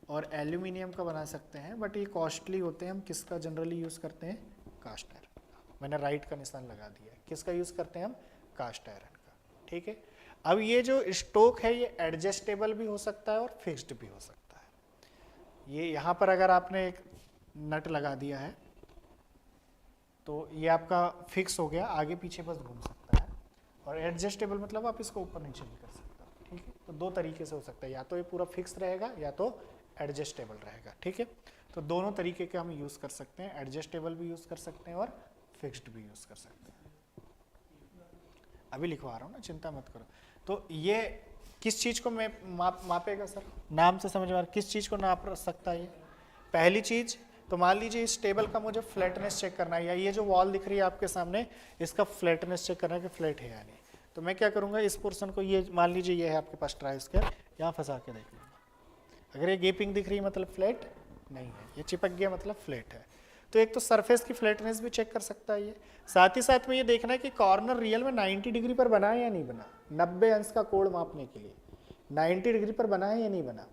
A: और एल्यूमिनियम का बना सकते हैं, बट ये कॉस्टली होते हैं। हम किसका जनरली यूज़ करते हैं? कास्ट आयरन का। मैंने राइट का निशान लगा दिया है। किसका यूज़ करते हैं हम? कास्ट आयरन का। ठीक है, अब ये जो स्टोक है ये एडजस्टेबल भी हो सकता है और फिक्स्ड भी हो सकता है। ये यहाँ पर अगर आपने एक नट लगा दिया है तो ये आपका फिक्स हो गया, आगे पीछे बस घूम सकता है। और एडजस्टेबल मतलब आप इसको ऊपर नीचे भी कर सकते हो। ठीक है, तो दो तरीके से हो सकता है, या तो ये पूरा फिक्स रहेगा या तो एडजस्टेबल रहेगा। ठीक है, तो दोनों तरीके के हम यूज़ कर सकते हैं, एडजस्टेबल भी यूज़ कर सकते हैं और फिक्स्ड भी यूज़ कर सकते हैं। अभी लिखवा रहा हूँ ना, चिंता मत करो। तो ये किस चीज़ को मैं मापेगा सर? नाम से समझ में आ रहा, किस चीज़ को नाप सकता है ये? पहली चीज़ तो मान लीजिए इस टेबल का मुझे फ्लैटनेस चेक करना है, या ये जो वॉल दिख रही है आपके सामने, इसका फ्लैटनेस चेक करना है कि फ्लैट है या नहीं। तो मैं क्या करूँगा, इस पोर्शन को, ये मान लीजिए ये है आपके पास ट्राई स्क्वायर, यहाँ फंसा के देख लूँगा। अगर ये गेपिंग दिख रही है मतलब फ्लैट नहीं है, ये चिपक गया मतलब फ्लैट है। तो तो एक तो सरफेस की फ्लैटनेस भी चेक कर सकता है ये, साथ ही साथ में ये देखना है कि कॉर्नर रियल में 90 डिग्री पर बना है या नहीं बना, 90 अंश का कोण मापने के लिए 90 डिग्री पर बना है या नहीं बना,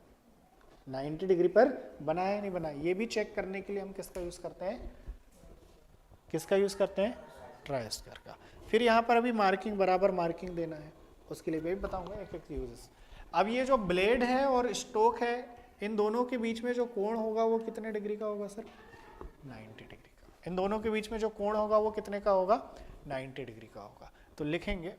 A: 90 डिग्री पर बना है या नहीं बना, ये भी चेक करने के लिए हम किसका यूज करते हैं, किसका यूज करते हैं, ट्राइस्टर का। फिर यहाँ पर अभी मार्किंग, बराबर मार्किंग देना है, उसके लिए भी बताऊंगा एक एक यूजेस। अब ये जो ब्लेड है और स्टोक है, इन दोनों के बीच में जो कोण होगा वो कितने डिग्री का होगा सर, 90 डिग्री का। इन दोनों के बीच में जो कोण होगा वो कितने का होगा, 90 डिग्री का होगा। तो लिखेंगे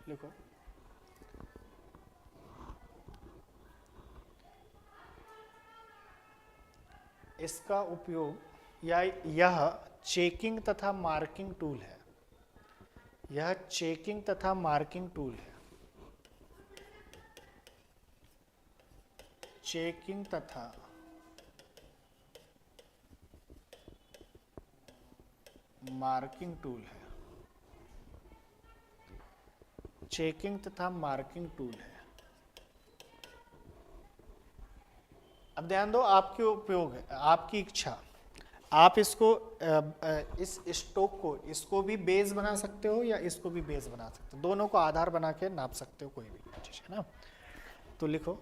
A: लिखो इसका उपयोग या यह चेकिंग तथा मार्किंग टूल है, यह चेकिंग तथा मार्किंग टूल है, चेकिंग तथा मार्किंग टूल है, चेकिंग तथा मार्किंग टूल है। अब ध्यान दो, आपके उपयोग है, आपकी इच्छा, आप इसको इस स्टोक को, इसको भी बेस बना सकते हो या इसको भी बेस बना सकते हो, दोनों को आधार बना के नाप सकते हो, कोई भी चीज है ना। तो लिखो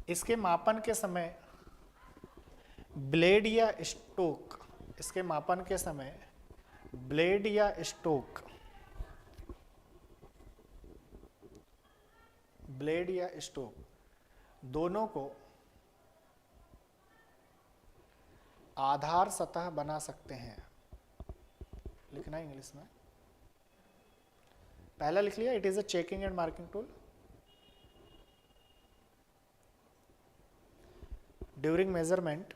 A: इसके मापन के समय ब्लेड या स्टोक, इसके मापन के समय ब्लेड या स्टोक, ब्लेड या स्टोक दोनों को आधार सतह बना सकते हैं। लिखना इंग्लिश में, पहला लिख लिया, it is a checking and marking tool during measurement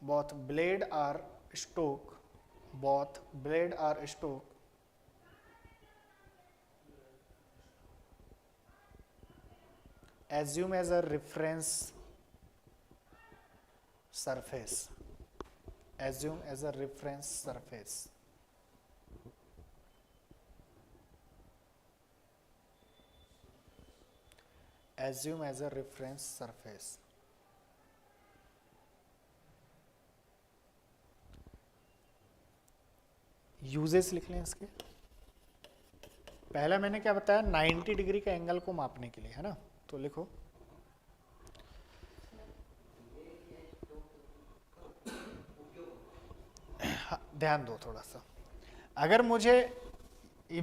A: both blade or stoke, both blade or stoke assume as a reference surface, assume as a reference surface, assume as a reference surface। Uses लिख लें इसके, पहला मैंने क्या बताया, 90 डिग्री का एंगल को मापने के लिए, है ना। तो लिखो ध्यान दो थोड़ा सा, अगर मुझे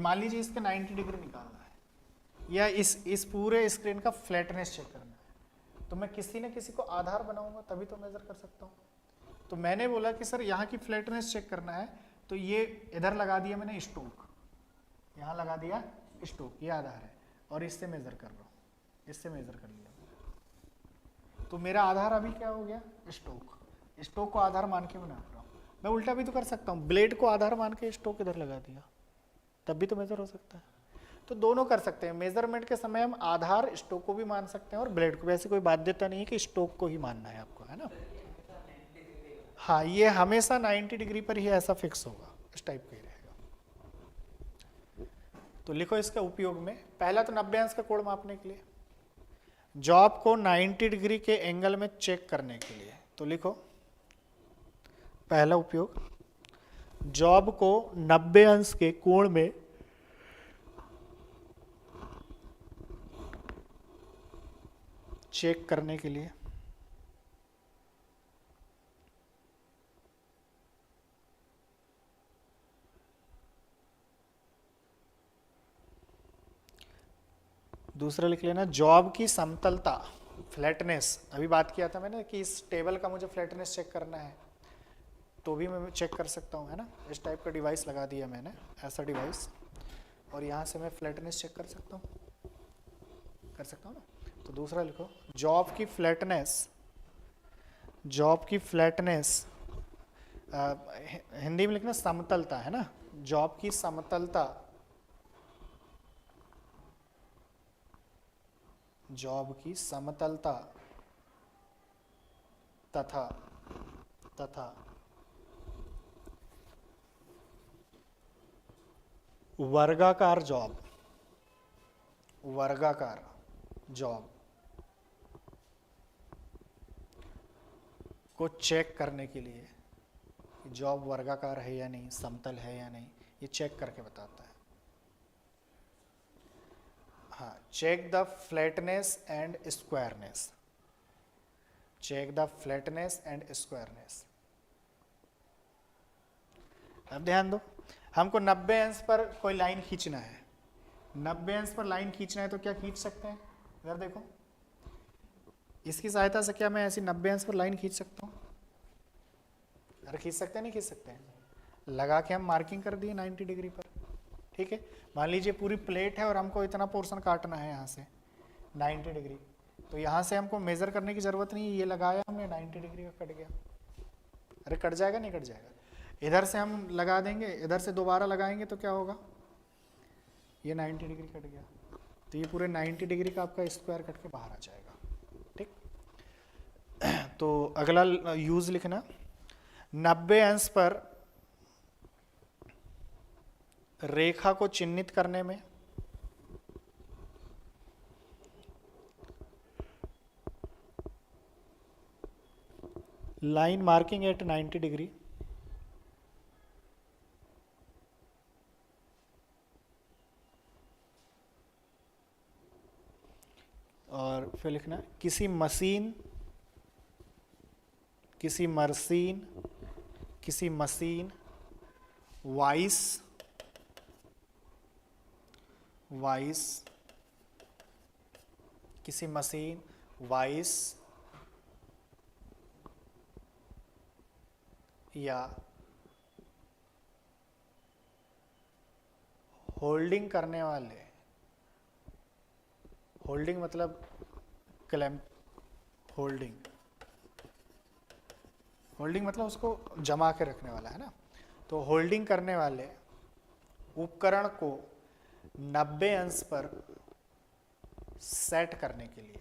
A: मान लीजिए इसके 90 डिग्री निकालना है या इस पूरे स्क्रीन का फ्लैटनेस चेक करना है, तो मैं किसी न किसी को आधार बनाऊंगा तभी तो मेजर कर सकता हूँ। तो मैंने बोला कि सर यहाँ की फ्लैटनेस चेक करना है, तो ये इधर लगा दिया मैंने स्टोक, यहाँ लगा दिया स्टोक, ये आधार है, और इससे मेजर कर रहा हूँ, इससे मेजर कर लिया, तो मेरा आधार अभी क्या हो गया, स्टोक, स्टोक को आधार मान के बना रहा हूँ। मैं उल्टा भी तो कर सकता हूँ, ब्लेड को आधार मान के स्टोक इधर लगा दिया, तब भी तो मेजर हो सकता है। तो दोनों कर सकते हैं, मेजरमेंट के समय हम आधार स्टोक को भी मान सकते हैं और ब्लेड को भी, ऐसी कोई बाध्यता नहीं है कि स्टोक को ही मानना है आपको, है ना। हाँ, ये हमेशा 90 डिग्री पर ही ऐसा फिक्स होगा, इस टाइप का ही रहेगा। तो लिखो इसका उपयोग में, पहला तो 90 अंश का कोण मापने के लिए, जॉब को 90 डिग्री के एंगल में चेक करने के लिए। तो लिखो पहला उपयोग, जॉब को 90 अंश के कोण में चेक करने के लिए। दूसरा लिख लेना, जॉब की समतलता, फ्लैटनेस, अभी बात किया था मैंने कि इस टेबल का मुझे फ्लैटनेस चेक करना है, तो भी मैं चेक कर सकता हूँ, है ना। इस टाइप का डिवाइस लगा दिया मैंने, ऐसा डिवाइस, और यहाँ से मैं फ्लैटनेस चेक कर सकता हूँ, ना। तो दूसरा लिखो, जॉब की फ्लैटनेस, जॉब की फ्लैटनेस, हिंदी में लिखना समतलता, है ना, जॉब की समतलता जॉब की समतलता तथा वर्गाकार जॉब को चेक करने के लिए जॉब वर्गाकार है या नहीं, समतल है या नहीं, ये चेक करके बताता है। हाँ, check the flatness and squareness, check the flatness and squareness. अब ध्यान दो, हमको 90 अंश पर कोई लाइन खींचना है, 90 अंश पर लाइन खींचना है तो क्या खींच सकते हैं? अगर देखो इसकी सहायता से क्या मैं ऐसी 90 अंश पर लाइन खींच सकता हूँ? अरे खींच सकते हैं, नहीं खींच सकते हैं? लगा के हम मार्किंग कर दिए 90 डिग्री पर, ठीक है। मान लीजिए पूरी प्लेट है और हमको इतना पोर्शन काटना है यहाँ से 90 डिग्री, तो यहाँ से हमको मेजर करने की जरूरत नहीं है, ये लगाया हमने 90 डिग्री का कट गया। अरे कट जाएगा, नहीं कट जाएगा? इधर से हम लगा देंगे, इधर से दोबारा लगाएंगे तो क्या होगा, ये 90 डिग्री कट गया, तो ये पूरे 90 डिग्री का आपका स्क्वायर कट के बाहर आ जाएगा, ठीक। तो अगला यूज लिखना, 90 अंश पर रेखा को चिन्हित करने में लाइन मार्किंग एट 90 डिग्री और फिर लिखना किसी मशीन वाइस या होल्डिंग करने वाले, होल्डिंग मतलब क्लैंप, होल्डिंग मतलब उसको जमा के रखने वाला है ना, तो होल्डिंग करने वाले उपकरण को 90 अंश पर सेट करने के लिए,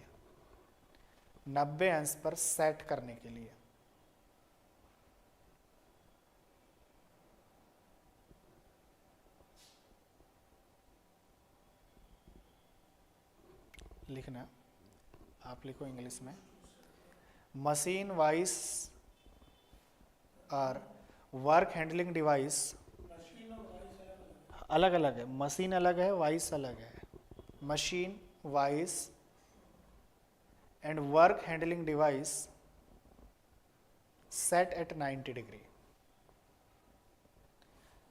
A: 90 अंश पर सेट करने के लिए लिखना, आप लिखो इंग्लिश में, मशीन वाइस और वर्क हैंडलिंग डिवाइस अलग अलग है, मशीन अलग है, वाइस अलग है। Machine vice and work handling device set at 90 degree,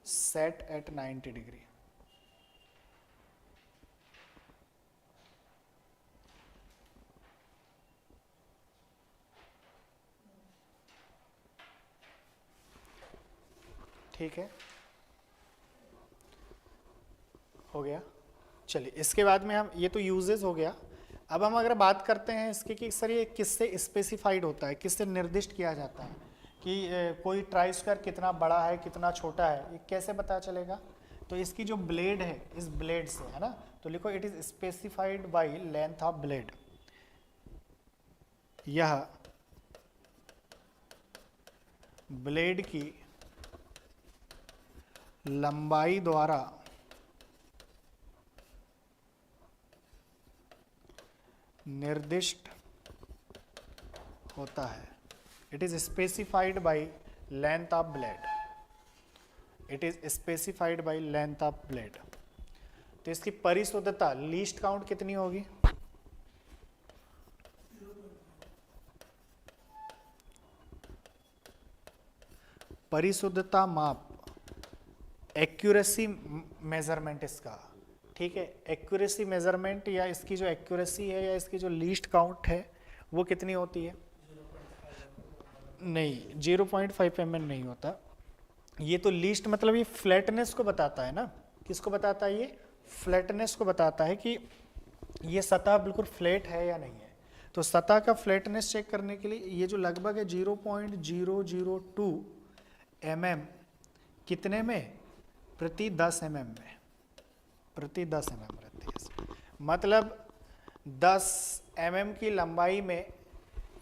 A: set at 90 degree. ठीक है, हो गया। चलिए इसके बाद में हम, ये तो यूजेस हो गया। अब हम अगर बात करते हैं इसके कि सर ये किससे स्पेसिफाइड होता है, किससे निर्दिष्ट किया जाता है कि कोई ट्राई स्क्वायर कितना बड़ा है कितना छोटा है, ये कैसे पता चलेगा? तो इसकी जो ब्लेड है, इस ब्लेड से, है ना, तो लिखो it is specified by length of blade. यह ब्लेड की लंबाई द्वारा निर्दिष्ट होता है। It is specified by length of blade, it is specified by length of blade. तो इसकी परिशुद्धता, लीस्ट काउंट कितनी होगी? परिशुद्धता माप, एक्यूरेसी मेजरमेंट इसका, ठीक है। एक्यूरेसी मेजरमेंट या इसकी जो एक्यूरेसी है या इसकी जो लीस्ट काउंट है वो कितनी होती है? नहीं, 0.5 mm नहीं होता। ये तो लीस्ट मतलब ये फ्लैटनेस को बताता है ना, किसको बताता है? ये फ्लैटनेस को बताता है कि ये सतह बिल्कुल फ्लैट है या नहीं है। तो सतह का फ्लैटनेस चेक करने के लिए ये जो लगभग है 0.002 mm कितने में? प्रति 10 mm में, प्रति 10 mm रहती है। मतलब 10 mm की लंबाई में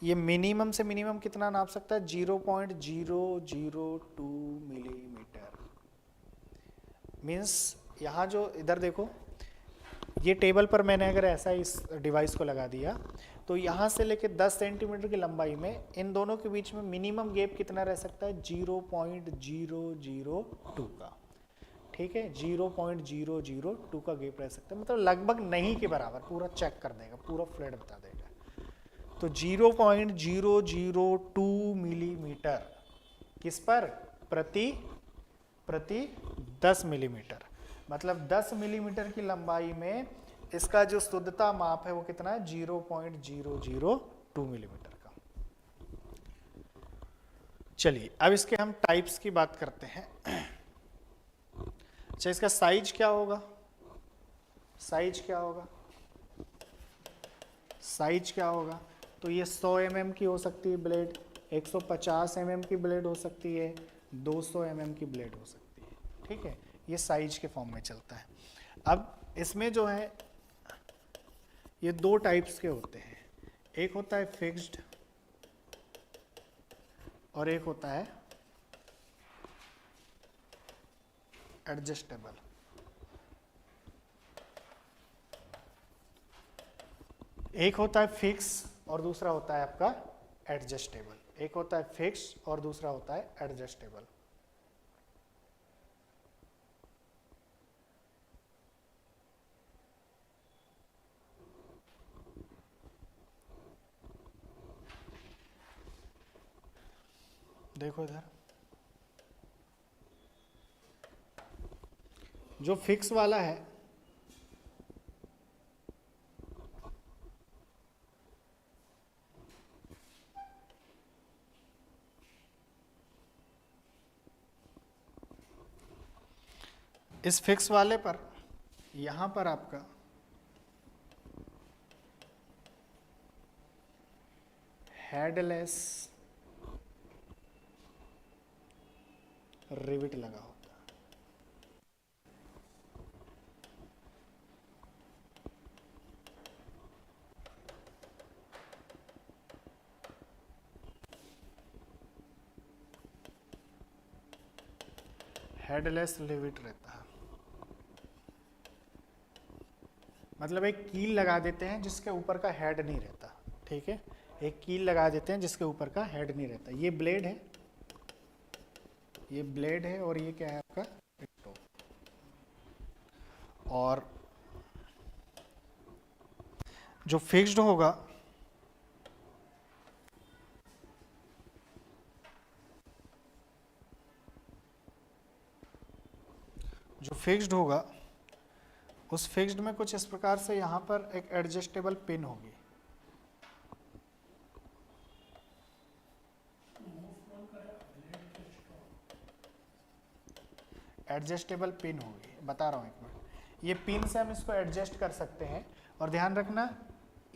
A: ये मिनिमम से मिनिमम कितना नाप सकता है? 0.002 मिलीमीटर। मीन्स यहाँ जो इधर देखो, ये टेबल पर मैंने अगर ऐसा इस डिवाइस को लगा दिया तो यहाँ से लेके 10 सेंटीमीटर की लंबाई में इन दोनों के बीच में मिनिमम गैप कितना रह सकता है? 0.002 का। ठीक है, 0.002 का गैप रह सकता है, मतलब लगभग नहीं के बराबर। पूरा चेक कर देगा, पूरा फ्लड बता देगा। तो 0.002 मिलीमीटर किस पर? प्रति 10 मिलीमीटर। मतलब 10 मिलीमीटर की लंबाई में इसका जो शुद्धता माप है वो कितना है? 0.002 मिलीमीटर का। चलिए अब इसके हम टाइप्स की बात करते हैं। अच्छा, इसका साइज क्या होगा? साइज क्या होगा? साइज क्या होगा? तो ये 100 mm की हो सकती है ब्लेड, 150 mm की ब्लेड हो सकती है, 200 mm की ब्लेड हो सकती है। ठीक है, ये साइज के फॉर्म में चलता है। अब इसमें जो है ये दो टाइप्स के होते हैं, एक होता है फिक्स्ड और एक होता है एडजस्टेबल। एक होता है फिक्स और दूसरा होता है आपका एडजस्टेबल। एक होता है फिक्स और दूसरा होता है एडजस्टेबल। देखो इधर, जो फिक्स वाला है इस फिक्स वाले पर यहां पर आपका हेडलेस रिविट लगा होता है। हेडलेस रिविट रहता है, मतलब एक कील लगा देते हैं जिसके ऊपर का हेड नहीं रहता। ठीक है, एक कील लगा देते हैं जिसके ऊपर का हेड नहीं रहता। ये ब्लेड है, ये ब्लेड है और ये क्या है आपका स्टोक। और जो फिक्स्ड होगा उस फिक्स्ड में कुछ इस प्रकार से यहाँ पर एक एडजस्टेबल पिन होगी। एडजस्टेबल पिन होगी, बता रहा हूँ एक मिनट। ये पिन से हम इसको एडजस्ट कर सकते हैं। और ध्यान रखना,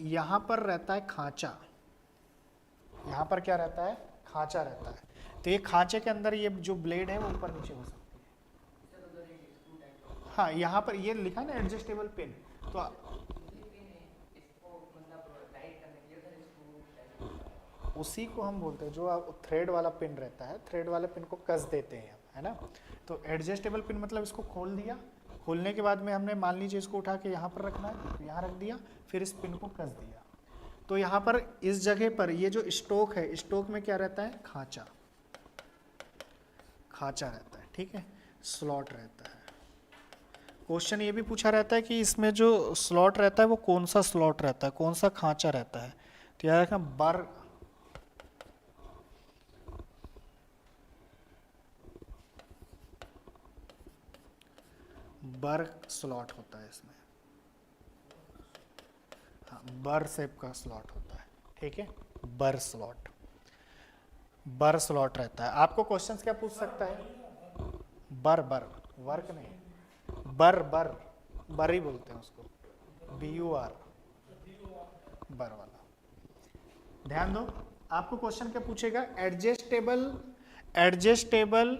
A: यहाँ पर रहता है खांचा। यहाँ पर क्या रहता है? खांचा रहता है। तो ये खांचे के अंदर ये जो ब्लेड है वो ऊपर नीचे हो सकती है। हाँ, यहाँ पर ये लिखा है ना एडजस्टेबल पिन, तो उसी को हम बोलते हैं, जो थ्रेड वाला पिन रहता है, थ्रेड वाले पिन को कस देते हैं, है ना। तो एडजस्टेबल पिन मतलब इसको खोल दिया, खोलने के बाद में हमने मान लीजिए इसको उठा के यहाँ पर रखना है, तो यहाँ रख दिया, फिर इस पिन को कस दिया। तो यहाँ पर इस जगह पर ये जो स्टोक है, स्टोक में क्या रहता है? खांचा, खांचा रहता है। ठीक है, स्लॉट रहता है। क्वेश्चन ये भी पूछा रहता है कि इसमें जो स्लॉट रहता है वो कौन सा स्लॉट रहता है, कौन सा खांचा रहता है। तो याद रखना, बर स्लॉट होता है इसमें। हाँ, बर शेप का स्लॉट होता है। ठीक है, बर स्लॉट रहता है। आपको क्वेश्चंस क्या पूछ सकता है? वर्क नहीं, बर ही बोलते हैं उसको, BUR, बर वाला। ध्यान दो, आपको क्वेश्चन क्या पूछेगा? एडजस्टेबल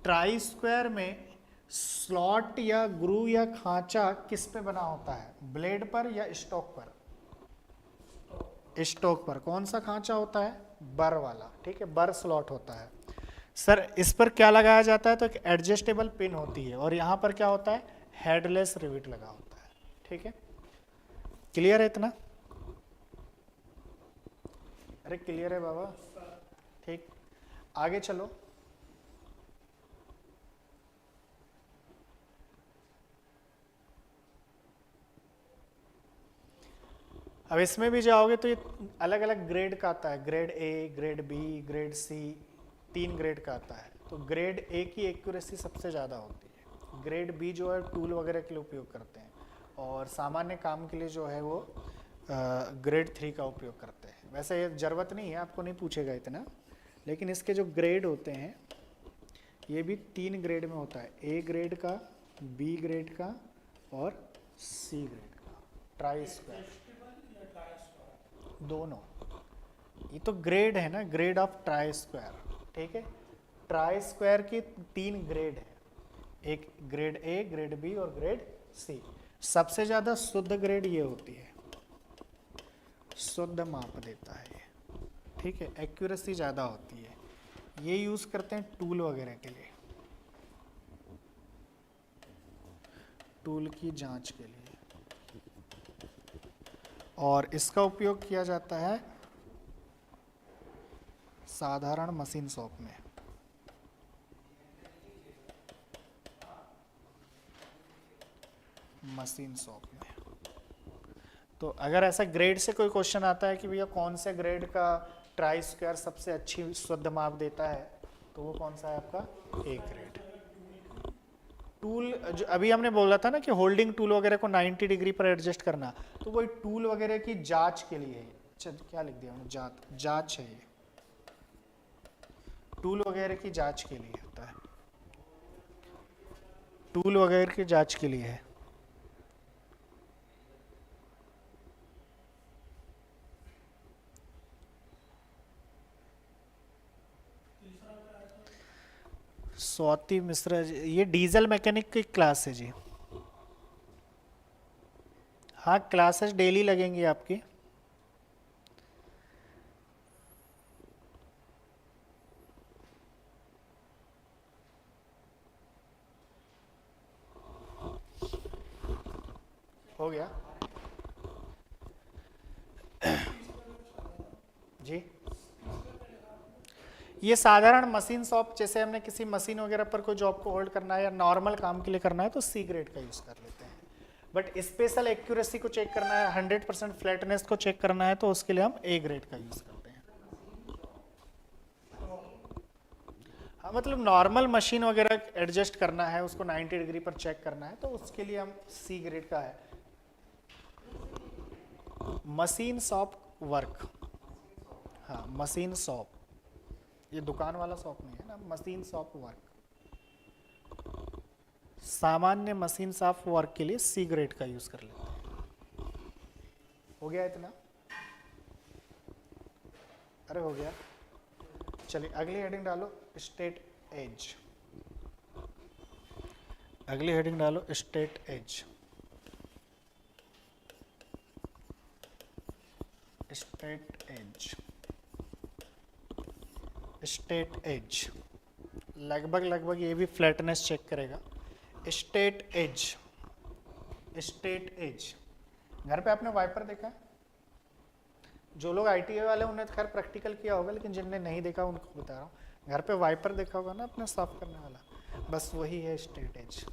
A: ट्राई स्क्वायर में स्लॉट या ग्रू या खांचा किस पे बना होता है? ब्लेड पर या स्टॉक पर? स्टोक पर कौन सा खांचा होता है? बर वाला, ठीक है, बर स्लॉट होता है। सर इस पर क्या लगाया जाता है? तो एक एडजस्टेबल पिन होती है और यहाँ पर क्या होता है? हेडलेस रिविट लगा होता है, ठीक है। क्लियर है इतना? अरे क्लियर है बाबा, ठीक। आगे चलो। अब इसमें भी जाओगे तो ये अलग अलग ग्रेड का आता है, grade A, grade B, grade C, 3 grade का आता है। तो ग्रेड ए की एक्यूरेसी सबसे ज़्यादा होती है, ग्रेड बी जो है टूल वगैरह के लिए उपयोग करते हैं, और सामान्य काम के लिए जो है वो ग्रेड 3 का उपयोग करते हैं। वैसे ये ज़रूरत नहीं है, आपको नहीं पूछेगा इतना, लेकिन इसके जो ग्रेड होते हैं ये भी 3 ग्रेड में होता है, ए ग्रेड का, बी ग्रेड का और सी ग्रेड का, ट्राई स्क्वायर दोनों। ये तो ग्रेड है ना, ग्रेड ऑफ ट्राई स्क्वायर, ठीक है। ट्राई स्क्वायर की 3 ग्रेड है, एक ग्रेड ए, ग्रेड बी और ग्रेड सी। सबसे ज़्यादा शुद्ध ग्रेड ये होती है, शुद्ध माप देता है ये, ठीक है, एक्यूरेसी ज़्यादा होती है। ये यूज़ करते हैं टूल वगैरह के लिए, टूल की जांच के लिए, और इसका उपयोग किया जाता है साधारण मशीन शॉप में। मशीन शॉप में तो अगर ऐसा ग्रेड से कोई क्वेश्चन आता है कि भैया कौन से ग्रेड का ट्राई स्क्वायर सबसे अच्छी शुद्ध माप देता है, तो वो कौन सा है आपका? A grade. टूल जो अभी हमने बोला था ना कि होल्डिंग टूल वगैरह को 90 डिग्री पर एडजस्ट करना, तो वही टूल वगैरह की जांच के लिए है। अच्छा क्या लिख दिया हमने? जांच है, ये टूल वगैरह की जांच के लिए होता है, टूल वगैरह की जांच के लिए है। स्वाति मिश्रा जी, ये डीजल मैकेनिक की क्लास है जी। हाँ क्लासेस डेली लगेंगी आपकी। हो गया जी। ये साधारण मशीन शॉप, जैसे हमने किसी मशीन वगैरह पर कोई जॉब को होल्ड करना है या नॉर्मल काम के लिए करना है तो सी ग्रेड का यूज़ कर लेते हैं। बट स्पेशल एक्यूरेसी को चेक करना है, 100% फ्लैटनेस को चेक करना है, तो उसके लिए हम ए ग्रेड का यूज़ करते हैं। हाँ मतलब नॉर्मल मशीन वगैरह एडजस्ट करना है, उसको 90 डिग्री पर चेक करना है, तो उसके लिए हम सी ग्रेड का है। मशीन शॉप वर्क, हाँ मशीन शॉप, ये दुकान वाला शॉप नहीं है ना, मशीन शॉप वर्क। सामान्य मशीन शॉप वर्क के लिए सी ग्रेड का यूज कर लेते हैं। हो गया इतना? अरे हो गया। चलिए अगली हेडिंग डालो, स्टेट एज। अगली हेडिंग डालो, straight edge. Straight edge, straight edge लगभग ये भी फ्लैटनेस चेक करेगा। स्टेट एज, स्टेट एज, घर पे आपने वाइपर देखा है? जो लोग आईटीआई वाले उन्हें खैर प्रैक्टिकल किया होगा, लेकिन जिनने नहीं देखा उनको बता रहा हूँ। घर पे वाइपर देखा होगा ना अपने साफ करने वाला, बस वही है स्टेट एज,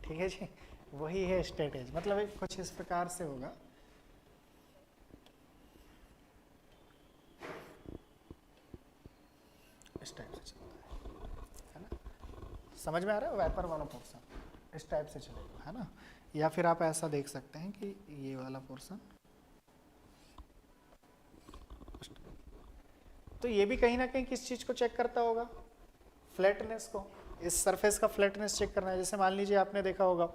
A: ठीक है जी, वही है स्टेट एज। मतलब कुछ इस प्रकार से होगा, इस टाइप से चलता है ना, समझ में आ रहा है? वाइपर वाला पोर्शन इस टाइप से चलेगा, है ना। या फिर आप ऐसा देख सकते हैं कि ये वाला पोर्शन, तो ये भी कहीं ना कहीं किस चीज़ को चेक करता होगा? फ्लैटनेस को। इस सरफेस का फ्लैटनेस चेक करना है। जैसे मान लीजिए आपने देखा होगा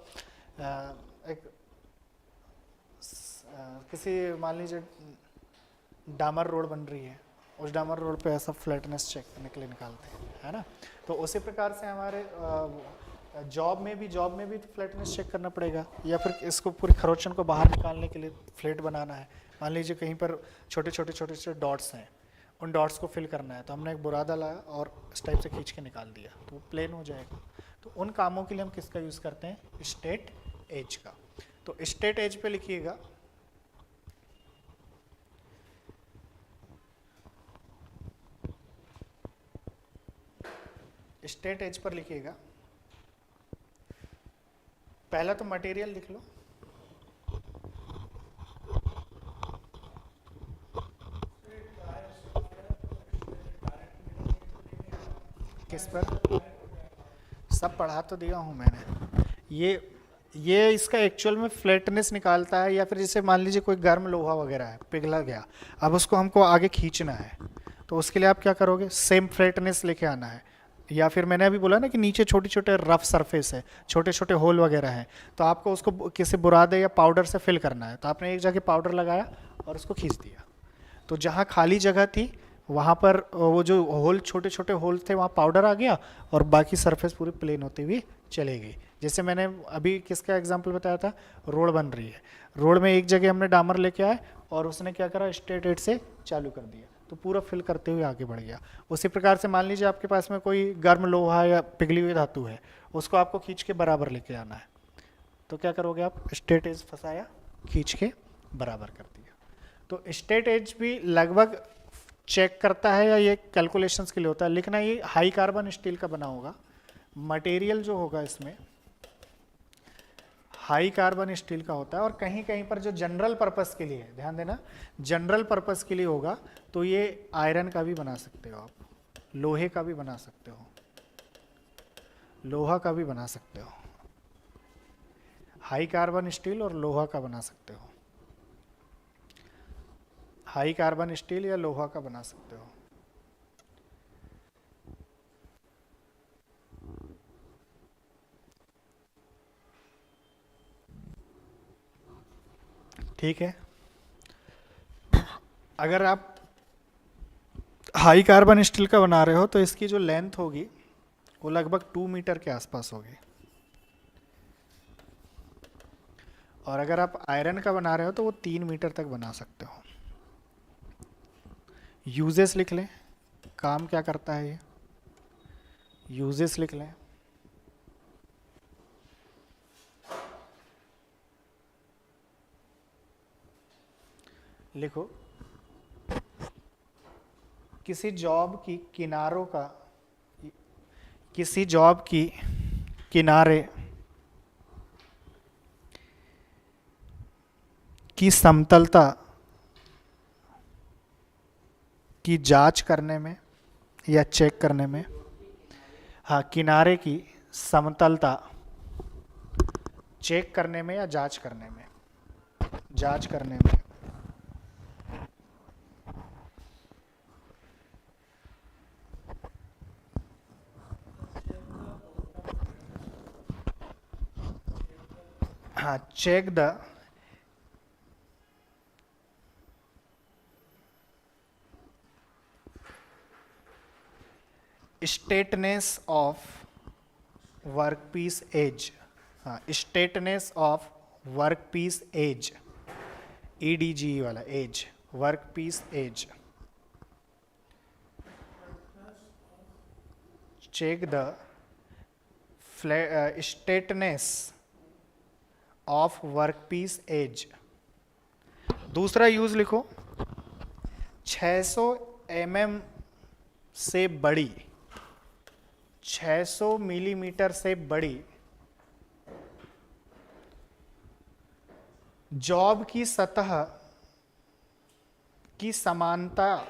A: किसी, मान लीजिए डामर रोड बन रही है, उस डामर रोड पे ऐसा फ्लैटनेस चेक करने के लिए निकालते हैं, है ना। तो उसी प्रकार से हमारे जॉब में भी तो फ्लैटनेस चेक करना पड़ेगा, या फिर इसको पूरी खरोंचन को बाहर निकालने के लिए फ्लैट बनाना है। मान लीजिए कहीं पर छोटे छोटे डॉट्स हैं, उन डॉट्स को फिल करना है, तो हमने एक बुरादा लाया और इस टाइप से खींच के निकाल दिया तो वो प्लेन हो जाएगा। तो उन कामों के लिए हम किसका यूज़ करते हैं? स्ट्रेट एज का। तो स्ट्रेट एज पे लिखिएगा स्ट्रेट एज पर लिखिएगा, पहला तो मटेरियल लिख लो, किस पर? सब पढ़ा तो दिया हूं मैंने। ये इसका एक्चुअल में फ्लैटनेस निकालता है, या फिर जैसे मान लीजिए कोई गर्म लोहा वगैरह है, पिघला गया, अब उसको हमको आगे खींचना है, तो उसके लिए आप क्या करोगे? सेम फ्लैटनेस लेके आना है। या फिर मैंने अभी बोला ना कि नीचे छोटे छोटे रफ सरफेस है, छोटे छोटे होल वगैरह हैं, तो आपको उसको किसी बुरादे या पाउडर से फिल करना है। तो आपने एक जगह पाउडर लगाया और उसको खींच दिया, तो जहाँ खाली जगह थी वहाँ पर वो जो होल, छोटे छोटे होल थे, वहाँ पाउडर आ गया और बाकी सरफेस पूरी प्लेन होती हुई चली गई। जैसे मैंने अभी किसका एग्जांपल बताया था? रोड बन रही है, रोड में एक जगह हमने डामर लेके आए और उसने क्या करा? स्ट्रेट एज से चालू कर दिया, तो पूरा फिल करते हुए आगे बढ़ गया। उसी प्रकार से मान लीजिए आपके पास में कोई गर्म लोहा या पिघली हुई धातु है, उसको आपको खींच के बराबर लेके आना है, तो क्या करोगे आप? स्ट्रेट एज फंसाया, खींच के बराबर कर दिया। तो स्ट्रेट एज भी लगभग चेक करता है, या ये कैलकुलेशंस के लिए होता है। लिखना ये हाई कार्बन स्टील का बना होगा, मटेरियल जो होगा इसमें हाई कार्बन स्टील का होता है। और कहीं कहीं पर जो जनरल पर्पस के लिए है, ध्यान देना, जनरल पर्पस के लिए होगा तो ये आयरन का भी बना सकते हो आप, लोहे का भी बना सकते हो, लोहा का भी बना सकते हो, हाई कार्बन स्टील और लोहा का बना सकते हो, हाई कार्बन स्टील या लोहा का बना सकते हो। ठीक है। अगर आप हाई कार्बन स्टील का बना रहे हो तो इसकी जो लेंथ होगी वो लगभग 2 मीटर के आसपास होगी, और अगर आप आयरन का बना रहे हो तो वो 3 मीटर तक बना सकते हो। यूजेस लिख लें, काम क्या करता है ये, यूजेस लिख लें। लिखो, किसी जॉब की किनारों का, किसी जॉब की किनारे की समतलता की जांच करने में या चेक करने में, हाँ, किनारे की समतलता चेक करने में या जांच करने में, जांच करने में हाँ, check the straightness of workpiece edge, हाँ, straightness of workpiece edge, EDGE वाला edge, workpiece edge. Check the straightness of workpiece edge. दूसरा यूज लिखो, 600 mm से बड़ी, 600 मिलीमीटर से बड़ी जॉब की सतह की समानता,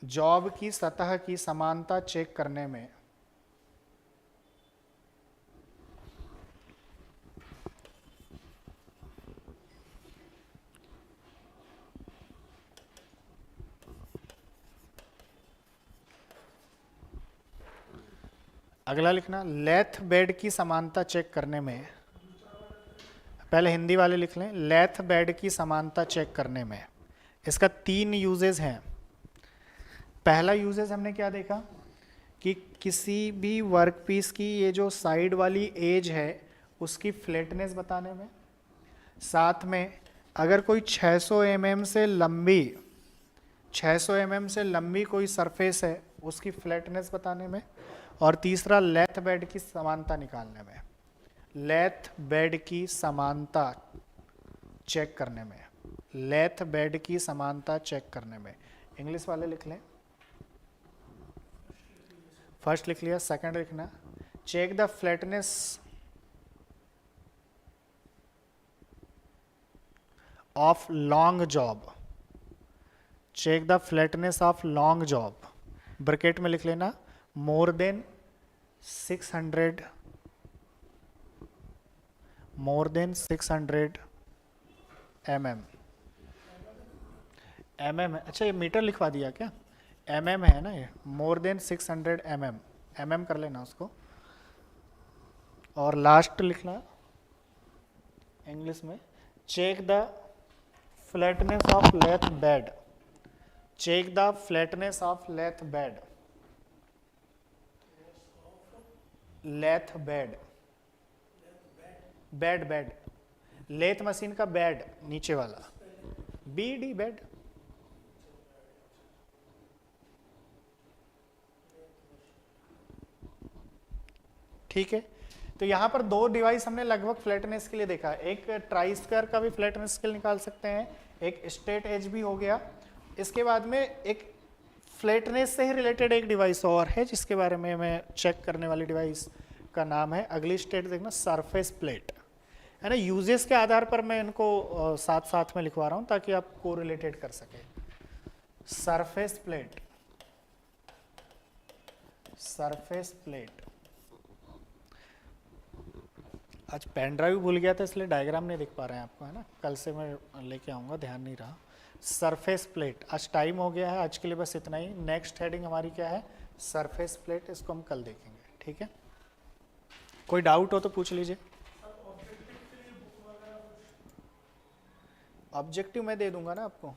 A: जॉब की सतह की समानता चेक करने में अगला लिखना, लेथ बेड की समानता चेक करने में, पहले हिंदी वाले लिख लें, लेथ बेड की समानता चेक करने में। इसका 3 यूजेस हैं। पहला यूजेस हमने क्या देखा कि किसी भी वर्क पीस की ये जो साइड वाली एज है उसकी फ्लैटनेस बताने में, साथ में अगर कोई 600 mm से लंबी 600 mm से लंबी कोई सरफेस है उसकी फ्लैटनेस बताने में, और तीसरा लेथ बेड की समानता निकालने में, लेथ बेड की समानता चेक करने में, लेथ बेड की समानता चेक करने में। इंग्लिश वाले लिख लें, फर्स्ट लिख लिया, सेकंड लिखना, check the flatness of long job, check the flatness of long job, bracket में लिख लेना मोर देन 600 mm, mm है, अच्छा ये मीटर लिखवा दिया क्या, mm है ना, ये मोर देन 600 mm कर लेना उसको, और लास्ट लिखना इंग्लिश में, check the flatness of lathe bed, check the flatness of lathe bed, lathe bed, bed bed, lathe machine का बेड नीचे वाला, BD बेड। ठीक है, तो यहाँ पर दो डिवाइस हमने लगभग फ्लैटनेस के लिए देखा, एक ट्राई स्क्वायर का भी फ्लैटनेस के लिए निकाल सकते हैं, एक स्ट्रेट एज भी हो गया। इसके बाद में एक फ्लैटनेस से ही रिलेटेड एक डिवाइस और है जिसके बारे में मैं चेक करने वाली डिवाइस का नाम है, अगली स्टेट देखना, सरफेस प्लेट, है ना। यूजेस के आधार पर मैं इनको साथ साथ में लिखवा रहा हूँ ताकि आप को रिलेटेड कर सके। सरफेस प्लेट, सरफेस प्लेट, आज पेन ड्राइव भूल गया था इसलिए डायग्राम नहीं दिख पा रहे हैं आपको, है ना, कल से मैं लेके आऊँगा, ध्यान नहीं रहा। सरफेस प्लेट, आज टाइम हो गया है, आज के लिए बस इतना ही। नेक्स्ट हेडिंग हमारी क्या है, सरफेस प्लेट, इसको हम कल देखेंगे, ठीक है। कोई डाउट हो तो पूछ लीजिए। ऑब्जेक्टिव मैं दे दूंगा ना आपको।